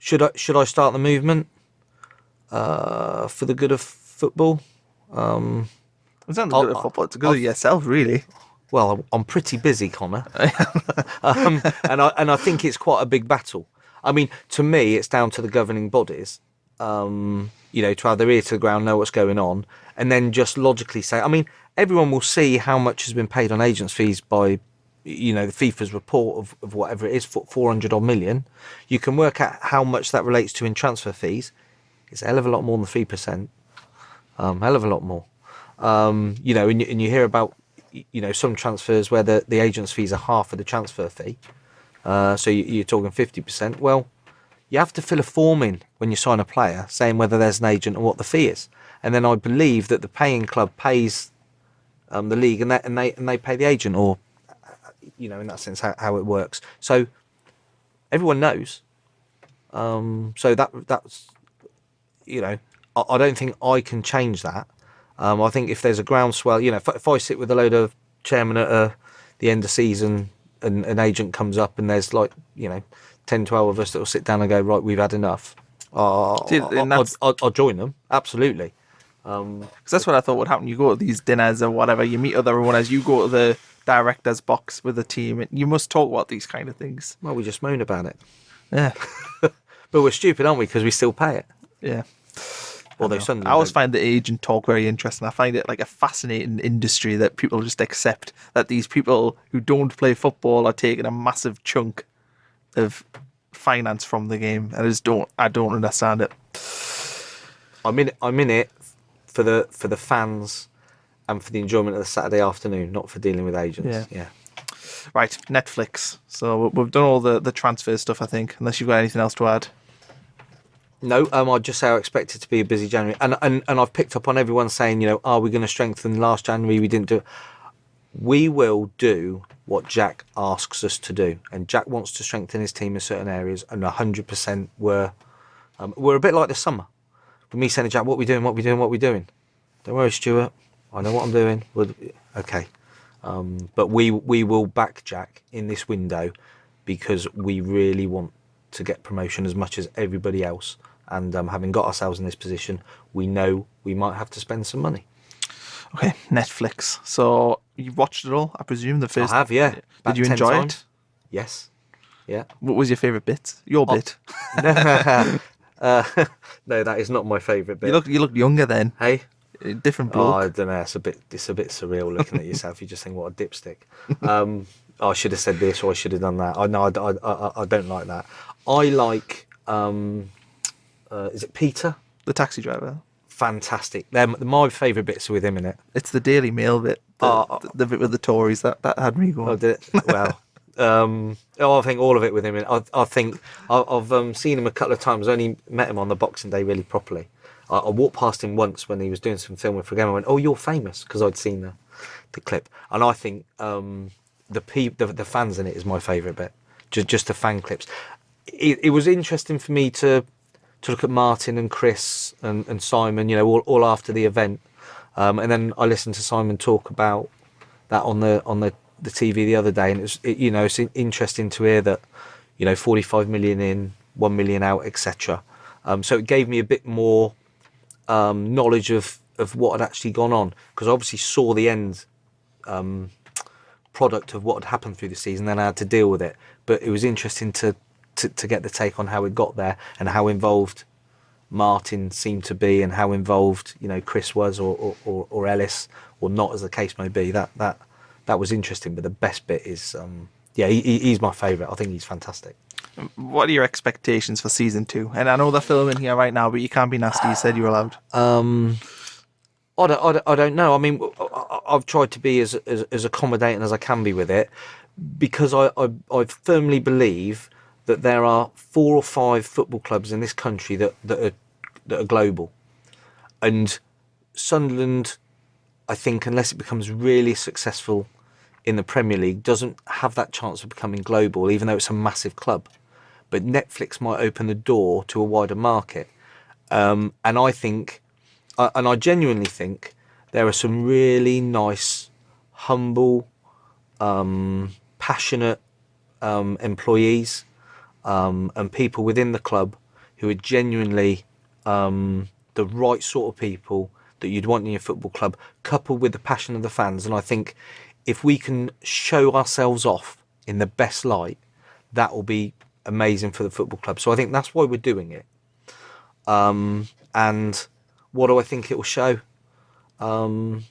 should I start the movement? For the good of football. It's not the good of football, it's the good of yourself, really. Well, I'm pretty busy, Connor, and I think it's quite a big battle. I mean, to me, it's down to the governing bodies, to have their ear to the ground, know what's going on, and then just logically say. I mean, everyone will see how much has been paid on agents' fees by, the FIFA's report of whatever it is, 400 odd million. You can work out how much that relates to in transfer fees. It's a hell of a lot more than 3%. Hell of a lot more. And you hear about, some transfers where the agent's fees are half of the transfer fee. So you're talking 50%. Well, you have to fill a form in when you sign a player saying whether there's an agent and what the fee is. And then I believe that the paying club pays the league and they pay the agent, or, in that sense, how it works. So everyone knows. So that's, I don't think I can change that. I think if there's a groundswell, if I sit with a load of chairmen at the end of season and an agent comes up and there's 10, 12 of us that will sit down and go, right, we've had enough. I'll join them. Absolutely. Because that's what I thought would happen. You go to these dinners or whatever, you meet other owners, you go to the director's box with the team, and you must talk about these kind of things. Well, we just moan about it. Yeah. But we're stupid, aren't we? Because we still pay it. Yeah. Although Sunderland, I always find the agent talk very interesting. I find it like a fascinating industry that people just accept that these people who don't play football are taking a massive chunk of finance from the game. I don't understand it. I'm in it for the fans and for the enjoyment of the Saturday afternoon, not for dealing with agents. Yeah. Right, Netflix. So we've done all the transfer stuff, I think, unless you've got anything else to add. No, I'd just say I expect it to be a busy January. And I've picked up on everyone saying, are we going to strengthen? Last January we didn't do it. We will do what Jack asks us to do. And Jack wants to strengthen his team in certain areas, and 100% we're a bit like the summer. With me saying to Jack, what we doing? Don't worry, Stuart. I know what I'm doing. Okay. But we will back Jack in this window because we really want to get promotion as much as everybody else. And having got ourselves in this position, we know we might have to spend some money. Okay, Netflix. So you've watched it all, I presume, the first... I have, yeah. Did you enjoy times. it? Yes. Yeah. What was your favourite bit? Your bit? No, that is not my favourite bit. You look younger then. Hey? Different bloke. Oh, I don't know. It's a bit surreal looking at yourself. You just think, what a dipstick. I should have said this or I should have done that. I don't like that. I like... is it Peter? The taxi driver. Fantastic. My favourite bits are with him in it. It's the Daily Mail bit. The bit with the Tories that had me going. Oh, did it? Well, I think all of it with him in it. I think I've seen him a couple of times. I only met him on the Boxing Day really properly. I walked past him once when he was doing some filming for a game. I went, "Oh, you're famous," because I'd seen the clip. And I think the fans in it is my favourite bit. Just the fan clips. It was interesting for me to look at Martin and Chris and Simon, all after the event. And then I listened to Simon talk about that on the TV the other day, and it's interesting to hear that 45 million in, 1 million out, etc. So it gave me a bit more knowledge of what had actually gone on, because I obviously saw the end product of what had happened through the season, then I had to deal with it. But it was interesting to get the take on how it got there and how involved Martin seemed to be, and how involved Chris was, or Ellis, or not, as the case may be. That was interesting. But the best bit is he's my favourite. I think he's fantastic. What are your expectations for season 2? And I know they're filming here right now, but you can't be nasty. You said you were allowed. I don't know. I mean, I've tried to be as accommodating as I can be with it, because I firmly believe that there are 4 or 5 football clubs in this country that are global, and Sunderland, I think, unless it becomes really successful in the Premier League, doesn't have that chance of becoming global, even though it's a massive club. But Netflix might open the door to a wider market, and I think, and I genuinely think, there are some really nice, humble, passionate employees and people within the club who are genuinely the right sort of people that you'd want in your football club, coupled with the passion of the fans. And I think if we can show ourselves off in the best light, that will be amazing for the football club. So I think that's why we're doing it. And what do I think it will show? I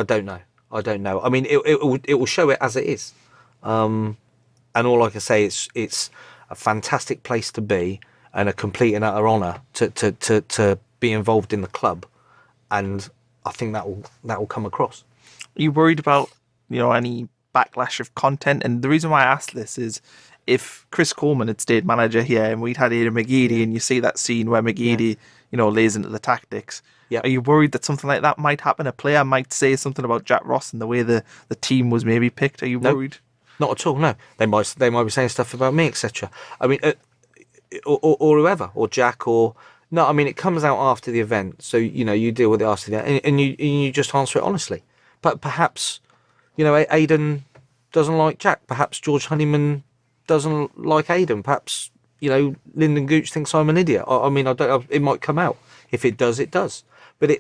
don't know. I mean, it will show it as it is. And all I can say is it's a fantastic place to be and a complete and utter honour to be involved in the club. And I think that will come across. Are you worried about, any backlash of content? And the reason why I asked this is, if Chris Coleman had stayed manager here and we'd had Aidan McGeady, and you see that scene where McGeady, lays into the tactics, are you worried that something like that might happen? A player might say something about Jack Ross and the way the team was maybe picked. Are you worried? Not at all. No, they might be saying stuff about me, etc. I mean, or whoever, or Jack, or no. I mean, it comes out after the event, so you deal with it after the event, and you just answer it honestly. But perhaps, Aidan doesn't like Jack. Perhaps George Honeyman doesn't like Aidan. Perhaps Lyndon Gooch thinks I'm an idiot. I mean, I don't. It might come out. If it does, it does. But I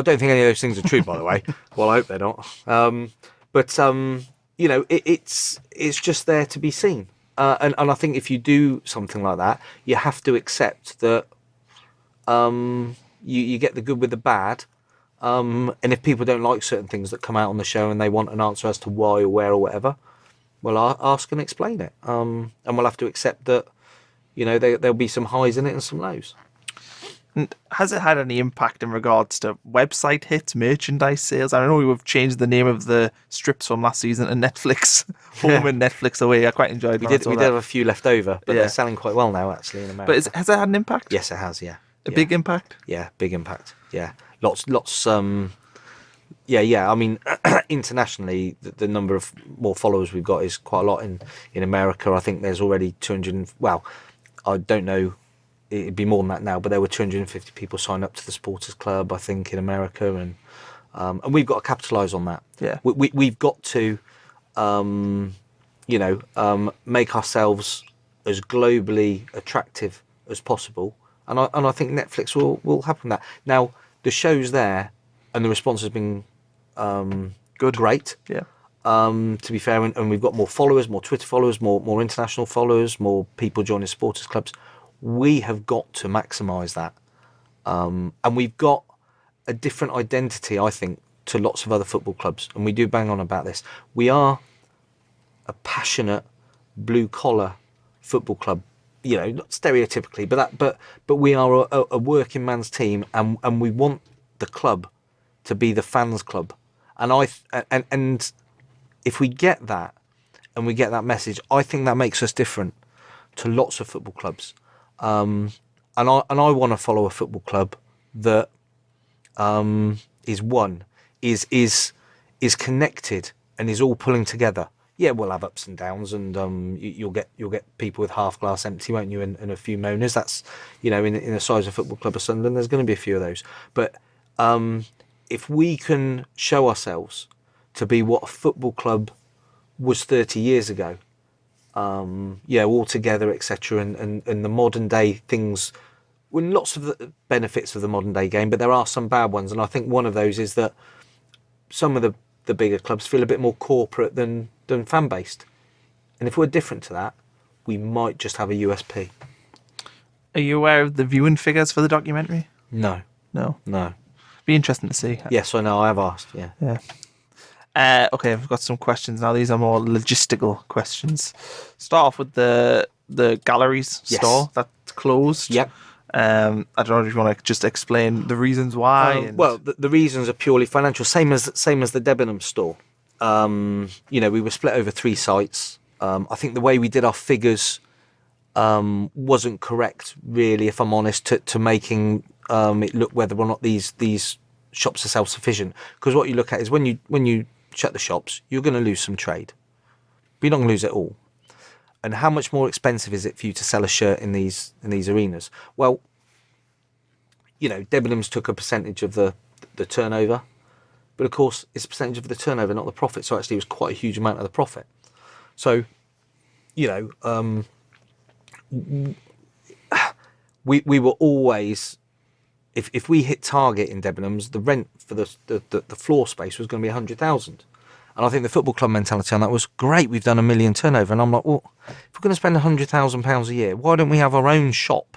don't think any of those things are true, by the way. Well, I hope they're not. It's just there to be seen. And I think if you do something like that, you have to accept that you get the good with the bad. And if people don't like certain things that come out on the show and they want an answer as to why or where or whatever, well, ask and explain it. And we'll have to accept that, there'll be some highs in it and some lows. And has it had any impact in regards to website hits, merchandise sales? I know we've changed the name of the strips from last season to Netflix Home and Netflix Away. I quite enjoyed. We did have a few left over, but they're selling quite well now, actually, in America. But has it had an impact? Yes, it has. Yeah, a big impact. Yeah, big impact. Yeah, lots. I mean, internationally, the number of more followers we've got is quite a lot. In America, I think there's already 200. Well, I don't know. It'd be more than that now, but there were 250 people signed up to the Supporters Club, I think, in America, and we've got to capitalise on that. Yeah, we've got to, make ourselves as globally attractive as possible, and I think Netflix will happen that. Now the show's there, and the response has been great. Yeah. To be fair, and we've got more followers, more Twitter followers, more international followers, more people joining supporters clubs. We have got to maximise that. And we've got a different identity, I think, to lots of other football clubs. And we do bang on about this. We are a passionate, blue-collar football club. Not stereotypically, but we are a working man's team, and we want the club to be the fans' club. And if we get that, and we get that message, I think that makes us different to lots of football clubs. And I want to follow a football club that is connected and is all pulling together. Yeah, we'll have ups and downs, and you'll get people with half glass empty, won't you? And a few moaners. That's in the size of football club of Sunderland, there's going to be a few of those. But if we can show ourselves to be what a football club was 30 years ago. All together, etc. And the modern day things, lots of the benefits of the modern day game, but there are some bad ones. And I think one of those is that some of the bigger clubs feel a bit more corporate than fan based. And if we're different to that, we might just have a USP. Are you aware of the viewing figures for the documentary? No. Be interesting to see. Yes, I know. I have asked. Yeah. Okay, I've got some questions now. These are more logistical questions. Start off with the galleries store that's closed. Yep. I don't know if you want to just explain the reasons why. Well, the reasons are purely financial, same as the Debenham store. We were split over 3 sites. I think the way we did our figures wasn't correct, really, if I'm honest, to making it look whether or not these shops are self-sufficient. Because what you look at is when you shut the shops, you're going to lose some trade, but you're not going to lose it all. And how much more expensive is it for you to sell a shirt in these arenas? Well, Debenhams took a percentage of the turnover, but of course it's a percentage of the turnover, not the profit. So actually it was quite a huge amount of the profit. So, we were always if we hit target in Debenhams, the rent for the floor space was going to be 100,000. And I think the football club mentality on that was, great, we've done $1 million turnover. And I'm like, well, if we're going to spend £100,000 a year, why don't we have our own shop?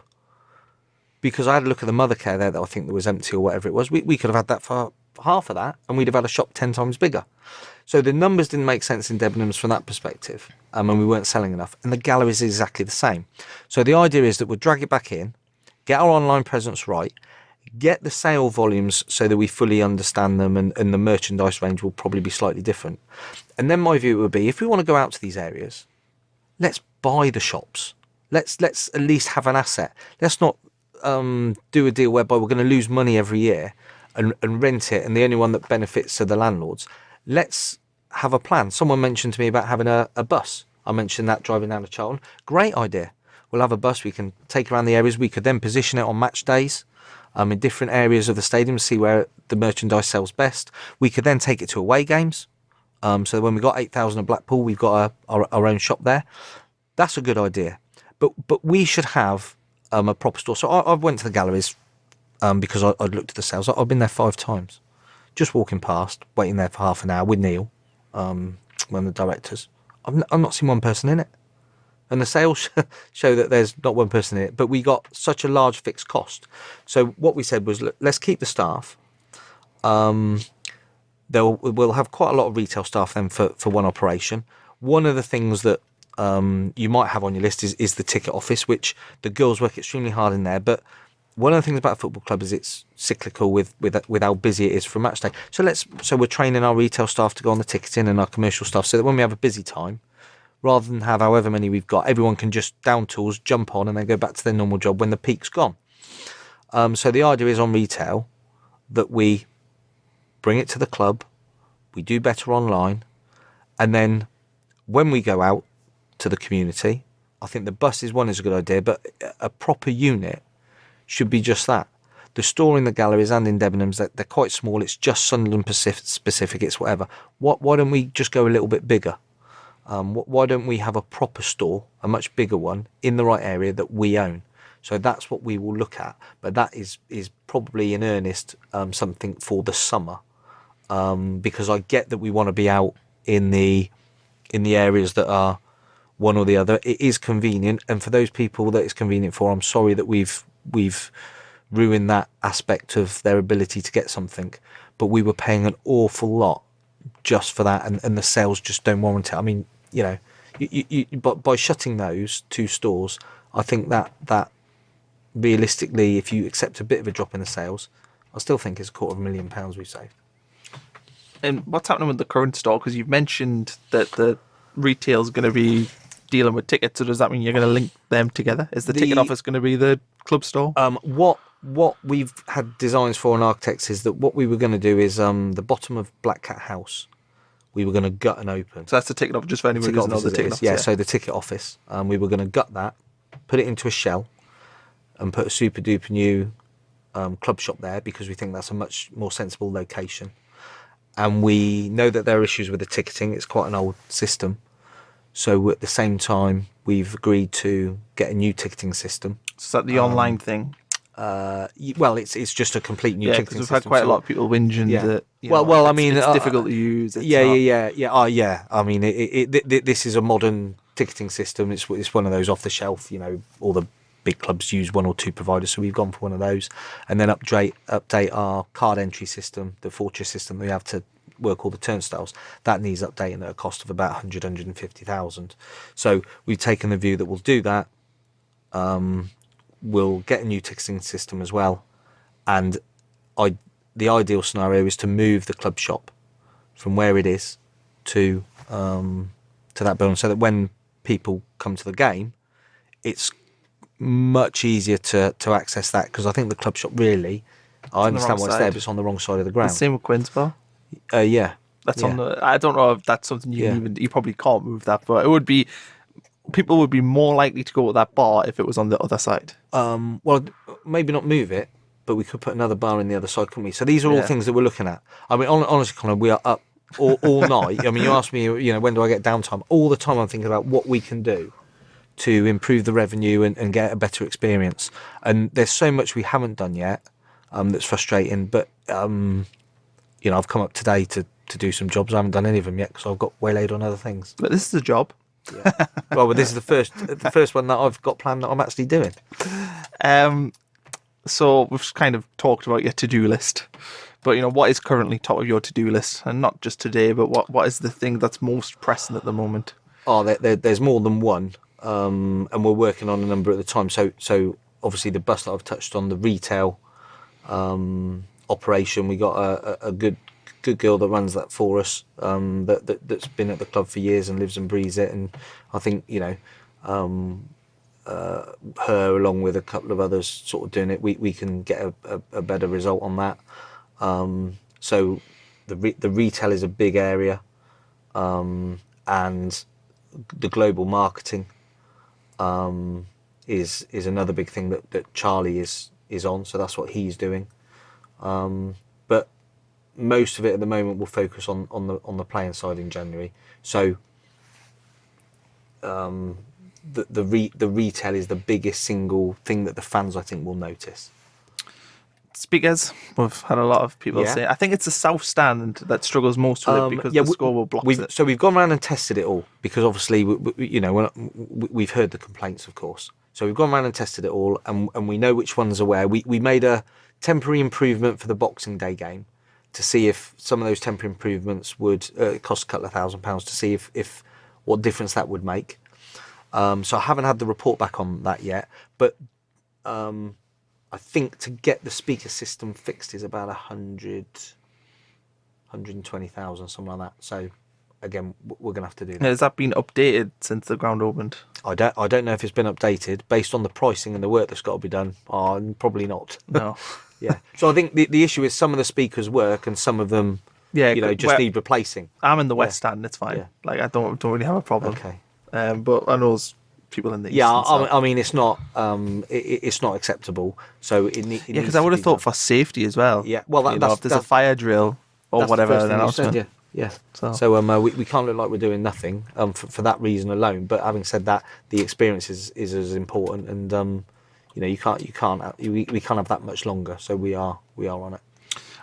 Because I had a look at the Mothercare there that I think that was empty or whatever it was. We could have had that for half of that, and we'd have had a shop 10 times bigger. So the numbers didn't make sense in Debenhams from that perspective, and we weren't selling enough. And the galleries is exactly the same. So the idea is that we'll drag it back in, get our online presence right, get the sale volumes so that we fully understand them, and the merchandise range will probably be slightly different. And then my view would be, if we want to go out to these areas, let's buy the shops. Let's at least have an asset. Let's not do a deal whereby we're going to lose money every year and rent it, and the only one that benefits are the landlords. Let's have a plan. Someone mentioned to me about having a bus. I mentioned that driving down to Charlton. Great idea. We'll have a bus. We can take around the areas. We could then position it on match days in different areas of the stadium, see where the merchandise sells best. We could then take it to away games. So when we got 8,000 at Blackpool, we've got our own shop there. That's a good idea. But we should have a proper store. So I went to the galleries because I'd looked at the sales. I've been there 5 times. Just walking past, waiting there for half an hour with Neil, one of the directors. I've not seen one person in it. And the sales show that there's not one person in it, but we got such a large fixed cost. So what we said was, let's keep the staff. We'll have quite a lot of retail staff then for one operation. One of the things that you might have on your list is the ticket office, which the girls work extremely hard in there. But one of the things about a football club is it's cyclical with how busy it is for a match day. So we're training our retail staff to go on the ticketing and our commercial staff, so that when we have a busy time, rather than have however many we've got, everyone can just down tools, jump on, and then go back to their normal job when the peak's gone. So the idea is on retail that we bring it to the club, we do better online, and then when we go out to the community, I think the bus is a good idea, but a proper unit should be just that. The store in the galleries and in Debenhams, they're quite small. It's just Sunderland specific. It's whatever. Why don't we just go a little bit bigger? Why don't we have a proper store, a much bigger one, in the right area that we own? So that's what we will look at. But that is probably in earnest something for the summer, because I get that we want to be out in the areas that are one or the other. It is convenient, and for those people that it's convenient for, I'm sorry that we've ruined that aspect of their ability to get something. But we were paying an awful lot just for that, and the sales just don't warrant it. I mean, but by shutting those 2 stores, I think that realistically, if you accept a bit of a drop in the sales, I still think it's £250,000 we've saved. And what's happening with the current store? Because you've mentioned that the retail's going to be dealing with tickets, so does that mean you're going to link them together? Is the ticket office going to be the club store? What we've had designs for and architects is that what we were going to do is the bottom of Black Cat House, we were going to gut and open. So that's the ticket office, just for anyone who doesn't know the ticket office. Yeah, so the ticket office. We were going to gut that, put it into a shell, and put a super duper new club shop there, because we think that's a much more sensible location. And we know that there are issues with the ticketing. It's quite an old system. So at the same time, we've agreed to get a new ticketing system. So is that the online thing? Well, it's just a complete new ticketing system. We've had quite a lot of people whinging that. I mean, it's difficult to use. Yeah. I mean, this is a modern ticketing system. It's one of those off the shelf. All the big clubs use 1 or 2 providers, so we've gone for one of those, and then update our card entry system, the Fortress system that we have to work all the turnstiles. That needs updating at a cost of about 150,000. So we've taken the view that we'll do that. We'll get a new ticketing system as well, and the ideal scenario is to move the club shop from where it is to that building, so that when people come to the game, it's much easier to access that, because I think the club shop really, I understand why it's there, but it's on the wrong side of the ground. The same with Quinsbar. Yeah, that's on the. I don't know if that's something you probably can't move that, but it would be. People would be more likely to go to that bar if it was on the other side. Well, maybe not move it, but we could put another bar in the other side, couldn't we? So these are all things that we're looking at. I mean, honestly, Connor, we are up all night. I mean, you asked me, when do I get downtime? All the time I'm thinking about what we can do to improve the revenue and get a better experience. And there's so much we haven't done yet. that's frustrating. But I've come up today to do some jobs. I haven't done any of them yet because I've got waylaid on other things. But this is a job. Yeah. Well, this is the first one that I've got planned that I'm actually doing. So we've kind of talked about your to-do list, but what is currently top of your to-do list, and not just today, but what is the thing that's most pressing at the moment? Oh, there's more than one, and we're working on a number at the time. So obviously the bus that I've touched on, the retail operation, we got a good girl that runs that for us, that's been at the club for years and lives and breathes it, and I think her along with a couple of others sort of doing it, we can get a better result on that. So the retail is a big area, and the global marketing is another big thing that Charlie is on, so that's what he's doing. But most of it at the moment will focus on the playing side in January. So the retail is the biggest single thing that the fans, I think, will notice. Speakers, we've had a lot of people say. I think it's the south stand that struggles most with it because the scoreboard blocks it. So we've gone around and tested it all because obviously we've heard the complaints, of course. So we've gone around and tested it all, and we know which ones are where. We made a temporary improvement for the Boxing Day game to see if some of those temporary improvements would cost a couple of £1,000 to see if what difference that would make. So I haven't had the report back on that yet, but I think to get the speaker system fixed is about 120,000, something like that. So again, we're going to have to do that. Has that been updated since the ground opened? I don't know if it's been updated based on the pricing and the work that's got to be done. Probably not. No. Yeah. So I think the issue is some of the speakers work and some of them, just need replacing. I'm in the West Stand. It's fine. Yeah. Like I don't really have a problem. Okay. But I know there's people in the East. Yeah, I mean it's not it's not acceptable. So it needs. Yeah, because I would have thought for safety as well. Yeah. Well, if there's a fire drill or whatever, an announcement. Yeah. So we can't look like we're doing nothing for that reason alone. But having said that, the experience is as important, and we can't have that much longer. So we are on it.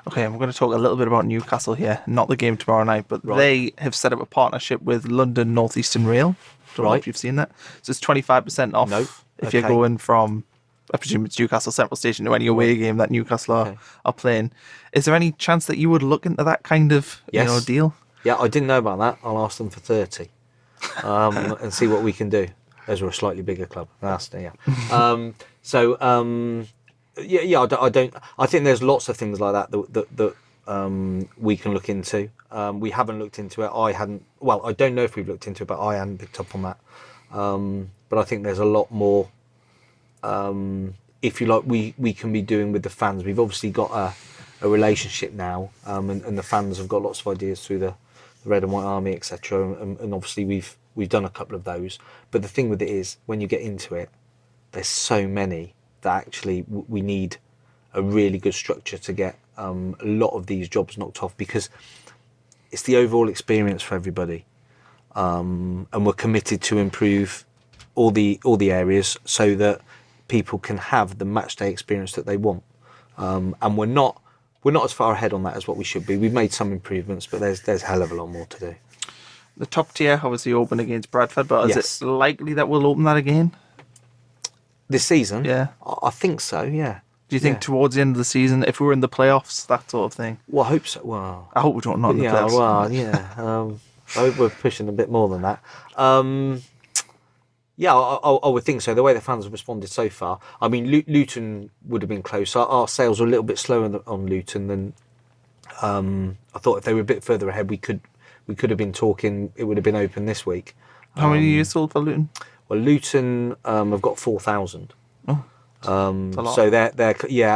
Okay, and we're going to talk a little bit about Newcastle here. Not the game tomorrow night, but they have set up a partnership with London North Eastern Rail. Don't know if you've seen that. So it's 25% off if you're going from, I presume it's Newcastle Central Station, to any away game that Newcastle are playing. Is there any chance that you would look into that kind of deal? Yeah, I didn't know about that. I'll ask them for 30 and see what we can do, as we're a slightly bigger club. I think there's lots of things like that that we can look into. We haven't looked into it. I don't know if we've looked into it, but I hadn't picked up on that. But I think there's a lot more, if you like, we can be doing with the fans. We've obviously got a relationship now, and the fans have got lots of ideas through the Red and White Army, etc. And obviously we've done a couple of those. But the thing with it is, when you get into it, there's so many that actually we need a really good structure to get a lot of these jobs knocked off, because it's the overall experience for everybody, and we're committed to improve all the areas so that people can have the match day experience that they want, and we're not as far ahead on that as what we should be. We've made some improvements, but there's a hell of a lot more to do. The top tier obviously opened against Bradford, but is it likely that we'll open that again this season? Yeah, I think so. Yeah. Do you think towards the end of the season, if we were in the playoffs, that sort of thing? Well, I hope so. Well, I hope we don't not in the playoffs. Well, yeah. I hope we're pushing a bit more than that. Yeah, I would think so. The way the fans have responded so far. I mean, Luton would have been close. Our sales were a little bit slower on Luton than I thought. If they were a bit further ahead, we could have been talking. It would have been open this week. How many you sold for Luton? Well, Luton have got 4,000. Oh. So they're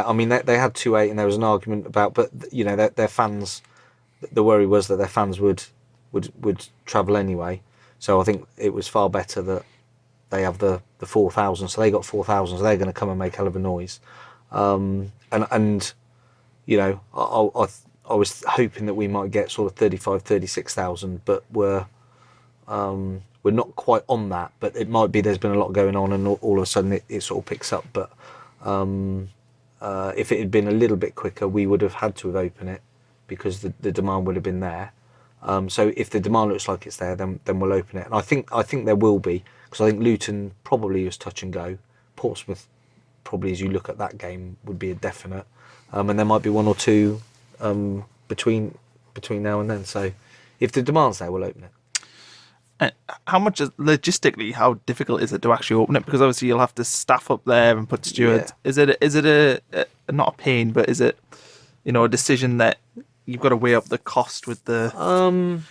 I mean they had 2-8 and there was an argument about, but their fans, the worry was that their fans would travel anyway, so I think it was far better that they have the 4,000, so they got 4,000, so they're going to come and make hell of a noise, and I was hoping that we might get sort of 35,000-36,000, but we're not quite on that, but it might be there's been a lot going on and all of a sudden it sort of picks up. But if it had been a little bit quicker, we would have had to have opened it because the demand would have been there. So if the demand looks like it's there, then we'll open it. And I think there will be, because I think Luton probably is touch and go. Portsmouth probably, as you look at that game, would be a definite. And there might be one or two between now and then. So if the demand's there, we'll open it. How much logistically? How difficult is it to actually open it? Because obviously you'll have to staff up there and put stewards. Yeah. Is it a not a pain, but is it a decision that you've got to weigh up the cost with the?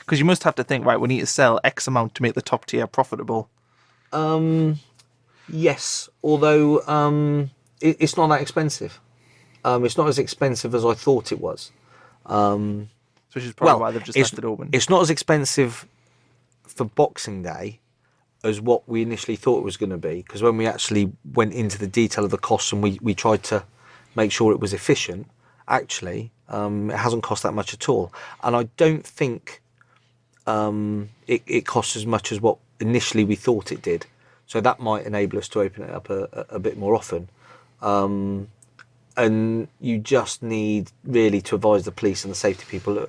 Because you must have to think, right, we need to sell X amount to make the top tier profitable. Yes, although it's not that expensive. It's not as expensive as I thought it was. Which is probably why they've just left it open. It's not as expensive for Boxing Day as what we initially thought it was going to be, because when we actually went into the detail of the costs and we tried to make sure it was efficient, actually it hasn't cost that much at all. And I don't think it costs as much as what initially we thought it did. So that might enable us to open it up a bit more often. And you just need really to advise the police and the safety people, a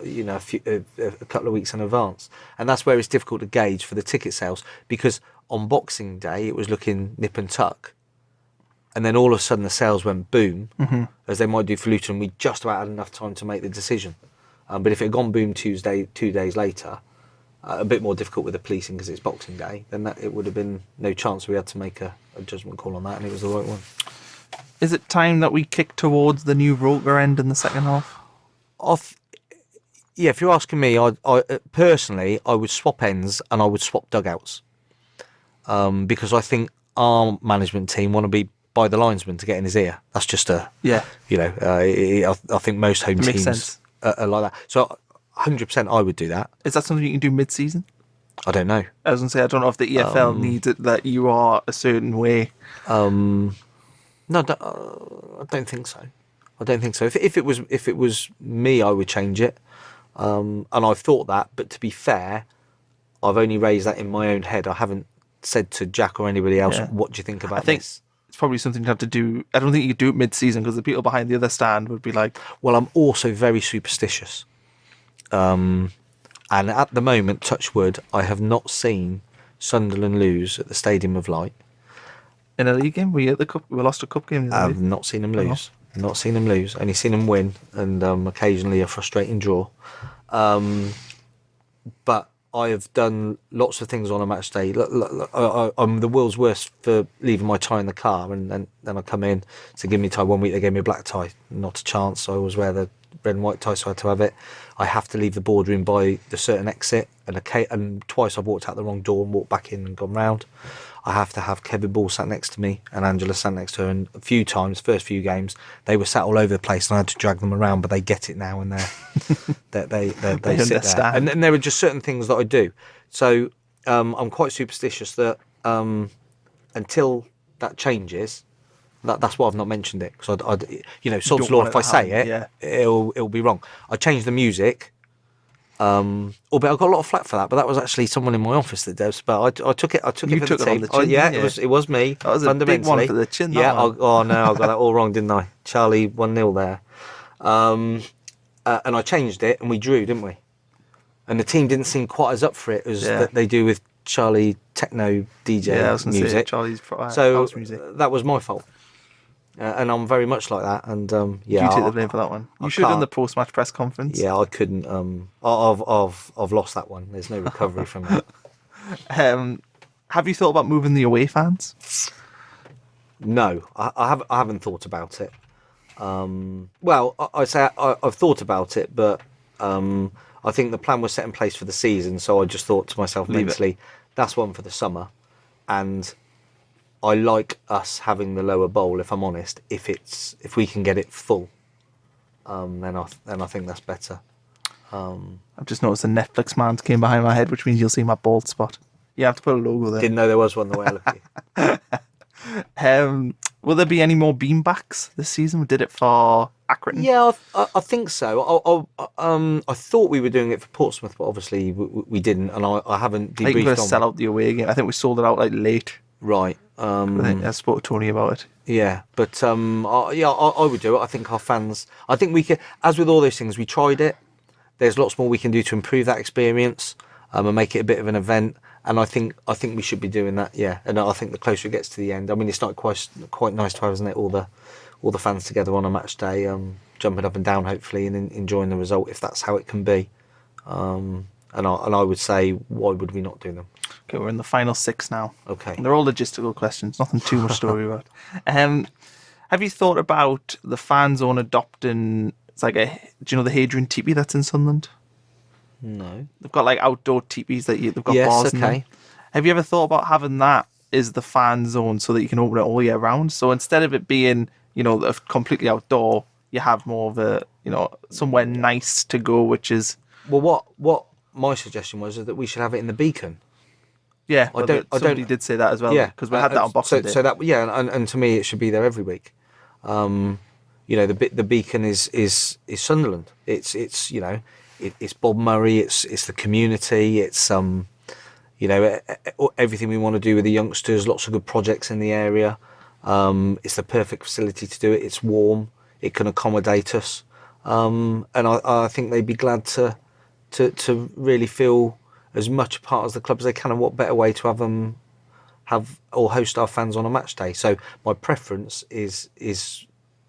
couple of weeks in advance. And that's where it's difficult to gauge for the ticket sales, because on Boxing Day it was looking nip and tuck, and then all of a sudden the sales went boom, as they might do for Luton. We just about had enough time to make the decision. But if it had gone boom Tuesday, 2 days later, a bit more difficult with the policing because it's Boxing Day, then it would have been no chance. We had to make a judgment call on that, and it was the right one. Is it time that we kick towards the new ROKER end in the second half? Yeah, if you're asking me, I personally, I would swap ends and I would swap dugouts, because I think our management team want to be by the linesman to get in his ear. That's just I think most home teams are like that. So 100% I would do that. Is that something you can do mid-season? I don't know. I was going to say, I don't know if the EFL needs it that you are a certain way. No, I don't think so. I don't think so. If it was me, I would change it. And I've thought that, but to be fair, I've only raised that in my own head. I haven't said to Jack or anybody else, what do you think about this? It's probably something you have to do. I don't think you could do it mid-season, because the people behind the other stand would be like... Well, I'm also very superstitious. And at the moment, touch wood, I have not seen Sunderland lose at the Stadium of Light. In a league game? We at the cup. We lost a cup game. I've not seen them lose. Not seen them lose. Only seen them win, and occasionally a frustrating draw. But I have done lots of things on a match day. I'm the world's worst for leaving my tie in the car, and then I come in to give me a tie. 1 week they gave me a black tie. Not a chance. So I always wear the red and white tie, so I had to have it. I have to leave the boardroom by the certain exit, and twice I've walked out the wrong door and walked back in and gone round. I have to have Kevin Ball sat next to me and Angela sat next to her, and a few times, first few games, they were sat all over the place and I had to drag them around, but they get it now and they sit there. And there are just certain things that I do. So I'm quite superstitious that until that changes, that's why I've not mentioned it, because sod's law, if I say it, it'll be wrong. I changed the music. Albeit I got a lot of flack for that, but that was actually someone in my office that does. But I took it for the team. The chin, it was me. That was a big one for the chin. Yeah. No, I got that all wrong, didn't I? Charlie 1-0 there, and I changed it, and we drew, didn't we? And the team didn't seem quite as up for it as they do with Charlie techno DJ I was gonna music. Say Charlie's so house music. That was my fault. And I'm very much like that, and you take the blame for that one. You should have done the post-match press conference. Yeah, I couldn't. I've lost that one. There's no recovery from that. Have you thought about moving the away fans? No, I haven't thought about it. Well, I've thought about it, but I think the plan was set in place for the season. So I just thought to myself mentally, that's one for the summer, and I like us having the lower bowl, if I'm honest. If we can get it full, then I think that's better. I've just noticed a Netflix man came behind my head, which means you'll see my bald spot. You have to put a logo there. Didn't know there was one the way I look at you. Will there be any more beanbacks this season? We did it for Accrington. Yeah, I think so. I thought we were doing it for Portsmouth, but obviously we didn't, and I haven't debriefed. I think we're going to sell out the away game. I think we sold it out late. Right. I think I spoke to Tony about it. Yeah, but I would do it. I think our fans. I think we can. As with all those things, we tried it. There's lots more we can do to improve that experience and make it a bit of an event. And I think we should be doing that. Yeah, and I think the closer it gets to the end, I mean, it's not quite nice to have, isn't it? All the fans together on a match day, jumping up and down, hopefully, and enjoying the result if that's how it can be. And I would say, why would we not do them? Okay, we're in the final 6 now. Okay. And they're all logistical questions, nothing too much to worry about. Have you thought about the fan zone adopting, it's like do you know the Hadrian Teepee that's in Sunderland? No. They've got like outdoor teepees they've got bars in them. Have you ever thought about having that as the fan zone so that you can open it all year round? So instead of it being, completely outdoor, you have more of a, somewhere nice to go, which is... Well, what my suggestion was is that we should have it in the Beacon. Yeah, somebody did say that as well. Yeah, because we had that on Boxing Day. So that, and to me, it should be there every week. The Beacon is Sunderland. It's Bob Murray. It's the community. It's everything we want to do with the youngsters. Lots of good projects in the area. It's the perfect facility to do it. It's warm. It can accommodate us, and I think they'd be glad to really feel as much a part of the club as they can, and what better way to have them host our fans on a match day. So my preference is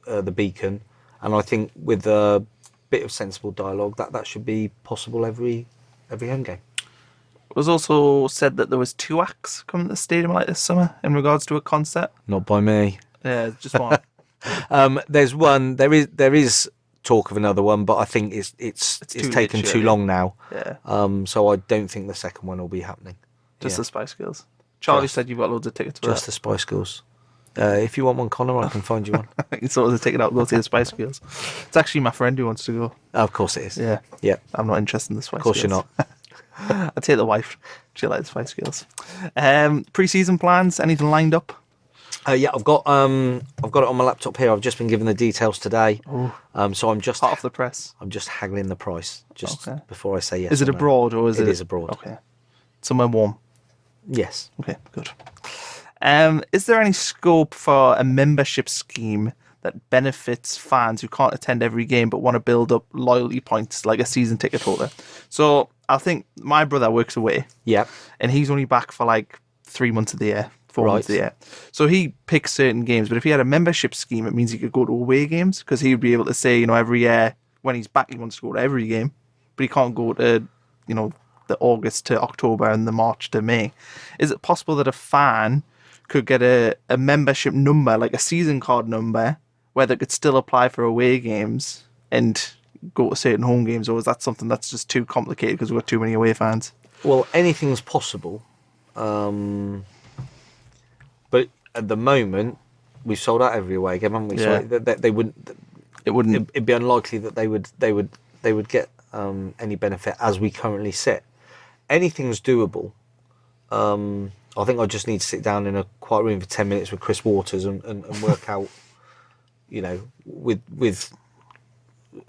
the Beacon, and I think with a bit of sensible dialogue that should be possible every home game. It was also said that there was 2 acts coming to the stadium like this summer in regards to a concert. Not by me. Yeah, just one. There's one. There is talk of another one, but I think it's taken too long now. Yeah. So I don't think the second one will be happening. Just the Spice Girls. Charlie said you've got loads of tickets for just the Spice Girls. If you want one, Connor, I can find you one. You sort of take it out and go see the Spice Girls. It's actually my friend who wants to go. Oh, of course it is. Yeah. Yeah. I'm not interested in the Spice Of Girls. course you're not. I'd take the wife. She likes Spice Girls. Pre-season plans? Anything lined up? Yeah, I've got it on my laptop here. I've just been given the details today. So I'm just hot off the press. I'm just haggling the price before I say yes. Is it abroad or is it? It is abroad. Okay. Somewhere warm. Yes. Okay, good. Is there any scope for a membership scheme that benefits fans who can't attend every game but want to build up loyalty points like a season ticket holder? So I think my brother works away. Yeah. And he's only back for like 3 months of the year. 4 months of the year. So he picks certain games, but if he had a membership scheme, it means he could go to away games because he would be able to say, every year when he's back, he wants to go to every game, but he can't go to, the August to October and the March to May. Is it possible that a fan could get a membership number, like a season card number, where they could still apply for away games and go to certain home games, or is that something that's just too complicated because we've got too many away fans? Well, anything's possible. But at the moment, we've sold out every away game, haven't we? Yeah. So they wouldn't. It wouldn't. It'd be unlikely that they would get any benefit as we currently sit. Anything's doable. I think I just need to sit down in a quiet room for 10 minutes with Chris Waters and work out, with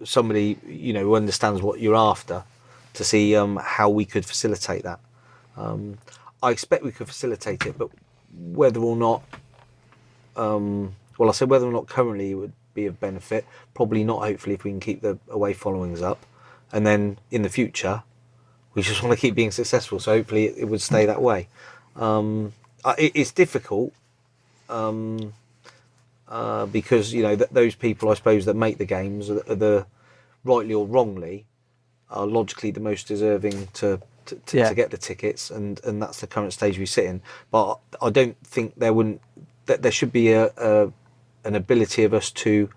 somebody who understands what you're after, to see how we could facilitate that. I expect we could facilitate it, but whether or not, I say whether or not currently it would be of benefit, probably not. Hopefully, if we can keep the away followings up, and then in the future, we just want to keep being successful. So hopefully, it would stay that way. It's difficult because those people, I suppose, that make the games are the rightly or wrongly are logically the most deserving to get the tickets, and that's the current stage we sit in. But I don't think there should be an ability of us to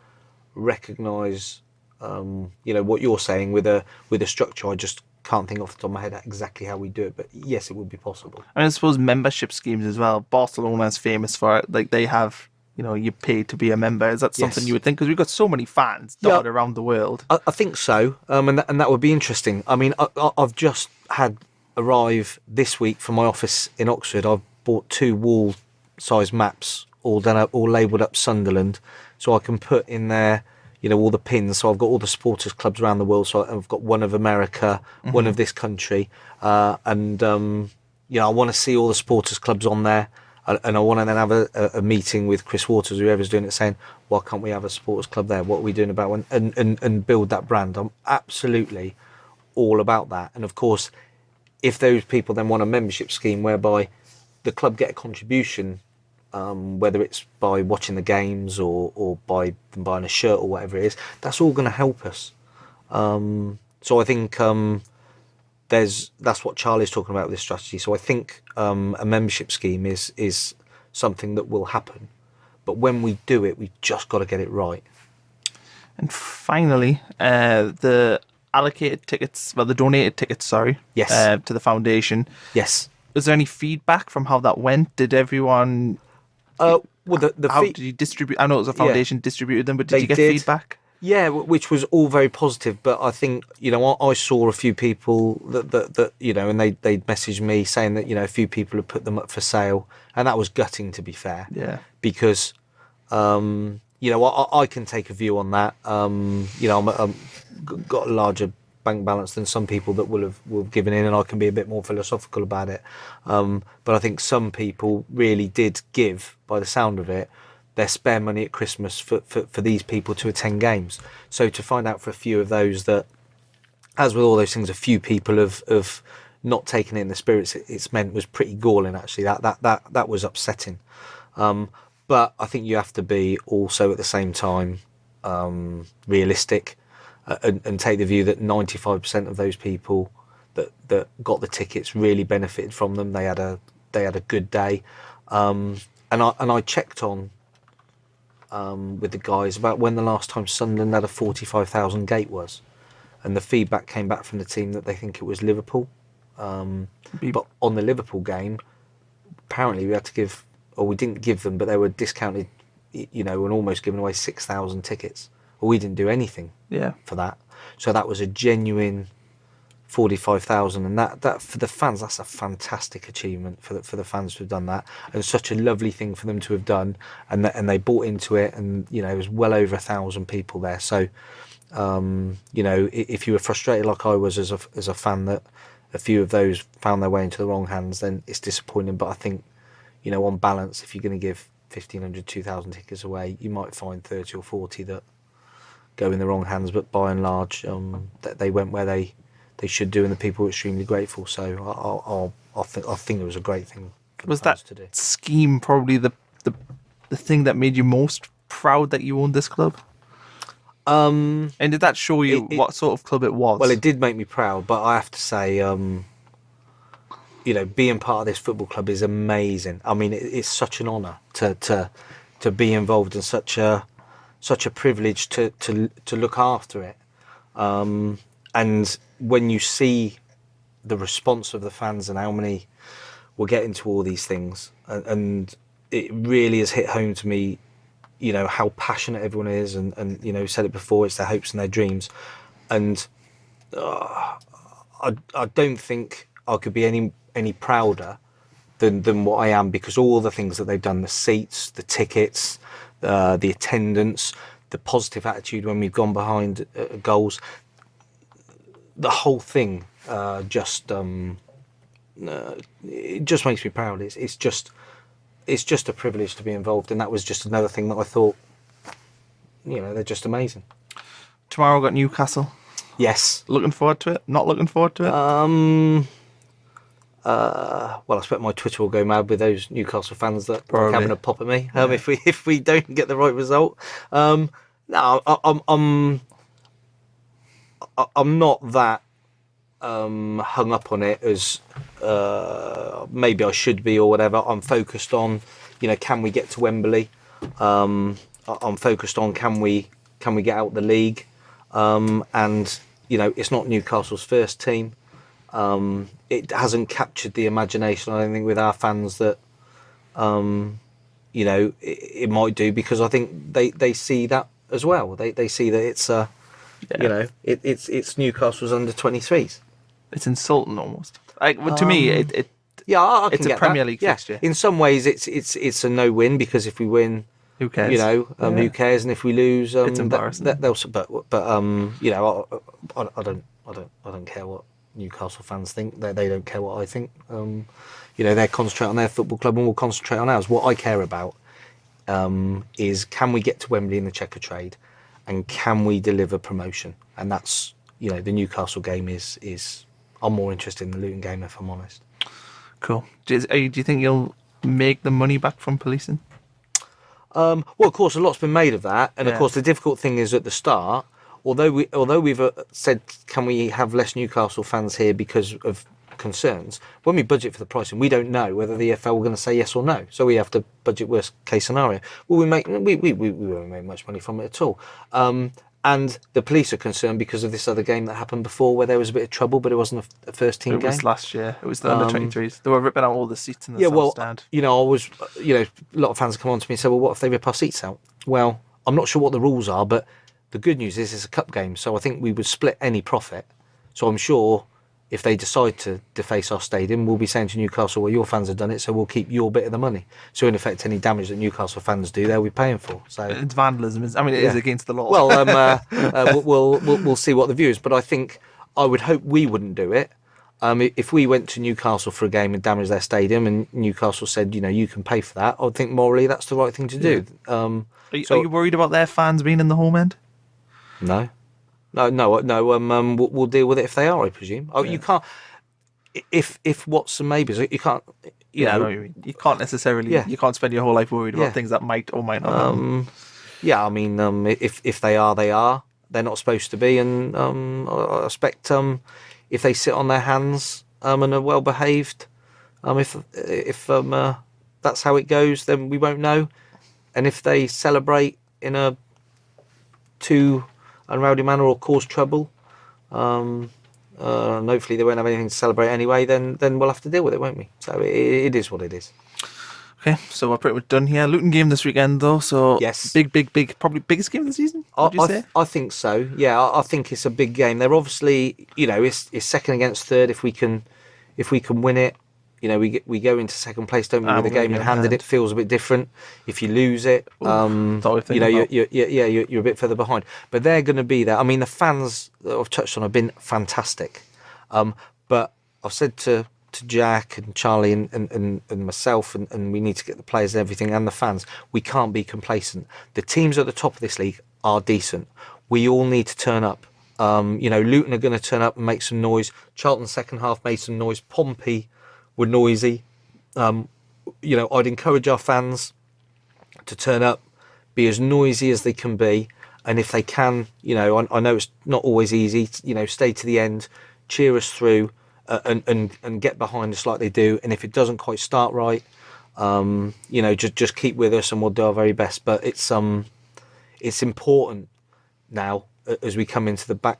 recognise what you're saying with a structure. I just can't think off the top of my head exactly how we do it, but yes, it would be possible. I suppose membership schemes as well. Barcelona's famous for it. Like they have, you pay to be a member. Is that something you would think? Because we've got so many fans dotted around the world. I think so, and that would be interesting. I mean, I've just had arrive this week from my office in Oxford. I've bought 2 wall-size maps, all done up, all labelled up Sunderland, so I can put in there, all the pins. So I've got all the supporters clubs around the world. So I've got one of America, one of this country, and I want to see all the supporters clubs on there. And I want to then have a meeting with Chris Waters, whoever's doing it, saying, why can't we have a supporters club there? What are we doing about one? And build that brand. I'm absolutely all about that. And of course, if those people then want a membership scheme whereby the club get a contribution, whether it's by watching the games or by buying a shirt or whatever it is, that's all going to help us. So I think that's what Charlie's talking about with this strategy. So I think a membership scheme is something that will happen, but when we do it, we've just got to get it right. And finally, the allocated tickets, the donated tickets, sorry, Yes. to the foundation. Yes. Was there any feedback from how that went? Did everyone? Well, how did you distribute? I know it was a foundation distributed them, but did They you get did. feedback? Yeah, which was all very positive. But I think, I saw a few people that and they messaged me saying that, a few people had put them up for sale. And that was gutting, to be fair. Yeah. Because, I can take a view on that. I'm got a larger bank balance than some people that will have given in, and I can be a bit more philosophical about it. But I think some people really did give, by the sound of it, their spare money at Christmas for these people to attend games. So to find out for a few of those that, as with all those things, a few people have not taken it in the spirits it's meant was pretty galling, actually. That was upsetting. But I think you have to be also at the same time realistic and take the view that 95% of those people that got the tickets really benefited from them. They had a good day. And I checked on with the guys about when the last time Sunderland had a 45,000 gate was, and the feedback came back from the team that they think it was Liverpool. But on the Liverpool game, apparently we had to give, or we didn't give them, but they were discounted, and almost giving away 6,000 tickets. Well, we didn't do anything for that. So that was a genuine 45,000, and that for the fans, that's a fantastic achievement for the fans to have done that, and such a lovely thing for them to have done, and they bought into it, and it was well over 1,000 people there. So if you were frustrated like I was as a fan that a few of those found their way into the wrong hands, then it's disappointing. But I think on balance, if you're going to give 1,500, 2,000 tickets away, you might find 30 or 40 that go in the wrong hands, but by and large they went where they should do, and the people were extremely grateful. So I think it was a great thing for the fans to do. Was that scheme probably the thing that made you most proud that you owned this club? And did that show you what sort of club it was? Well, it did make me proud, but I have to say, being part of this football club is amazing. I mean, it's such an honour to be involved, in such a privilege to look after it. And when you see the response of the fans and how many were getting to all these things, and it really has hit home to me, how passionate everyone is, and said it before, it's their hopes and their dreams. And I don't think I could be any prouder than what I am, because all the things that they've done, the seats, the tickets, the attendance, the positive attitude when we've gone behind goals, the whole thing it just makes me proud. It's just a privilege to be involved, and that was just another thing that I thought, they're just amazing. Tomorrow we've got Newcastle. Yes. Looking forward to it? Not looking forward to it? Well, I expect my Twitter will go mad with those Newcastle fans that are having a pop at me if we don't get the right result. No, I'm not that hung up on it as maybe I should be or whatever. I'm focused on, can we get to Wembley? I'm focused on can we get out the league? And it's not Newcastle's first team. It hasn't captured the imagination, I don't think, with our fans that it might do, because I think they see that as well. They see that it's it's Newcastle's under 23s. It's insulting almost. To me, I can it's get a Premier that. League fixture. In some ways, it's a no-win, because if we win, who cares? Who cares? And if we lose, it's embarrassing. But I don't care what Newcastle fans think. They don't care what I think. They concentrate on their football club and we'll concentrate on ours. What I care about is, can we get to Wembley in the Checker Trade, and can we deliver promotion? And that's, the Newcastle game is I'm more interested in the Luton game, if I'm honest. Cool. Do you think you'll make the money back from policing? Well, of course, a lot's been made of that, and of course, the difficult thing is at the start. Although we've said, can we have less Newcastle fans here because of concerns? When we budget for the pricing, we don't know whether the EFL are going to say yes or no. So we have to budget worst case scenario. Will we won't make much money from it at all. And the police are concerned because of this other game that happened before where there was a bit of trouble, but it wasn't a first team game. It was last year. It was the under-23s. They were ripping out all the seats in the south stand. A lot of fans have come on to me and said, well, what if they rip our seats out? Well, I'm not sure what the rules are, but the good news is it's a cup game, so I think we would split any profit. So I'm sure if they decide to deface our stadium, we'll be saying to Newcastle, well, your fans have done it, so we'll keep your bit of the money. So in effect, any damage that Newcastle fans do, they'll be paying for. So it's vandalism. It is against the law. Well, we'll see what the view is, but I would hope we wouldn't do it. If we went to Newcastle for a game and damaged their stadium, and Newcastle said, you can pay for that, I would think morally that's the right thing to do. Are you worried about their fans being in the home end? No. We'll deal with it if they are, I presume. You can't. If Watson maybe, you can't. I know what you mean. You can't necessarily. You can't spend your whole life worried about things that might or might not happen. If they are, they are. They're not supposed to be, and I expect if they sit on their hands and are well behaved, if that's how it goes, then we won't know. And if they celebrate in a too unrowdy manner or cause trouble, and hopefully they won't have anything to celebrate anyway, then we'll have to deal with it, won't we? So it is what it is. Okay, so we're pretty much done here. Luton game this weekend though, so yes, big, probably biggest game of the season, would you say? I think so, yeah. I think it's a big game. They're obviously, it's second against third. If we can win it, we go into second place, don't we, with the game in hand, and it feels a bit different. If you lose it, you're a bit further behind. But they're going to be there. I mean, the fans that I've touched on have been fantastic. But I've said to Jack and Charlie and myself, and we need to get the players and everything and the fans, we can't be complacent. The teams at the top of this league are decent. We all need to turn up. Luton are going to turn up and make some noise. Charlton second half made some noise. Pompey were noisy. I'd encourage our fans to turn up, be as noisy as they can be, and if they can, I know it's not always easy, stay to the end, cheer us through, and get behind us like they do. And if it doesn't quite start right, just keep with us and we'll do our very best. But it's important now, as we come into the back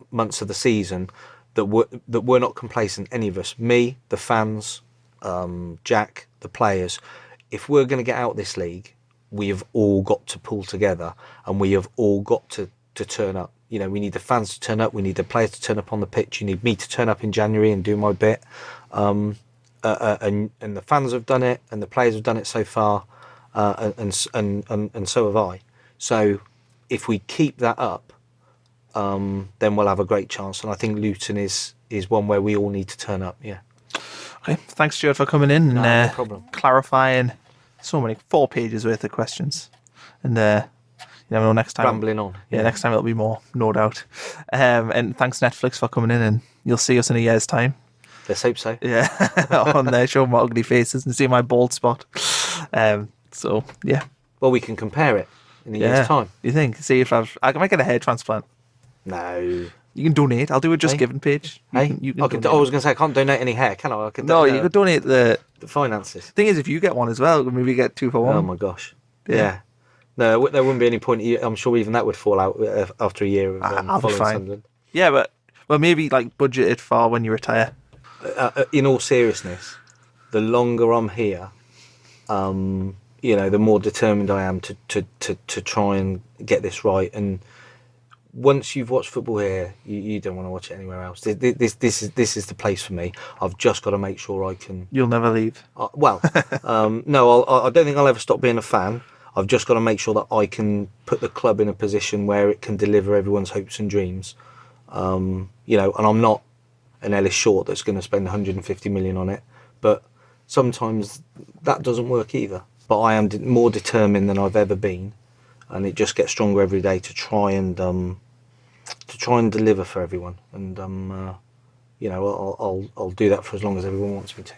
months of the season, that we're not complacent, any of us, me, the fans, Jack, the players. If we're going to get out this league, we have all got to pull together, and we have all got to turn up. We need the fans to turn up, we need the players to turn up on the pitch, you need me to turn up in January and do my bit. And the fans have done it, and the players have done it so far, and so have I. So if we keep that up, then we'll have a great chance. And I think Luton is one where we all need to turn up. Yeah. Okay. Thanks, Stuart, for coming in no problem. Clarifying so many 4 pages worth of questions. And next time rambling on. Yeah, next time it'll be more, no doubt. And thanks, Netflix, for coming in. And you'll see us in a year's time. Let's hope so. Yeah, on there, show my ugly faces and see my bald spot. So yeah. Well, we can compare it in a year's time. You think? See if I might get a hair transplant. No. You can donate. I'll do a Just Giving page. I was going to say, I can't donate any hair, can I? You could donate the finances. Thing is, if you get one as well, maybe get 2 for 1. Oh my gosh. Yeah. No, there wouldn't be any point. I'm sure even that would fall out after a year of I'll be fine. Sunderland. Yeah, but maybe budget it for when you retire. In all seriousness, the longer I'm here, the more determined I am to try and get this right. And once you've watched football here, you don't want to watch it anywhere else. This is the place for me. I've just got to make sure I can. You'll never leave. No, I don't think I'll ever stop being a fan. I've just got to make sure that I can put the club in a position where it can deliver everyone's hopes and dreams. And I'm not an Ellis Short that's going to spend 150 million on it. But sometimes that doesn't work either. But I am more determined than I've ever been, and it just gets stronger every day to try and deliver for everyone. And you know, I'll do that for as long as everyone wants me to.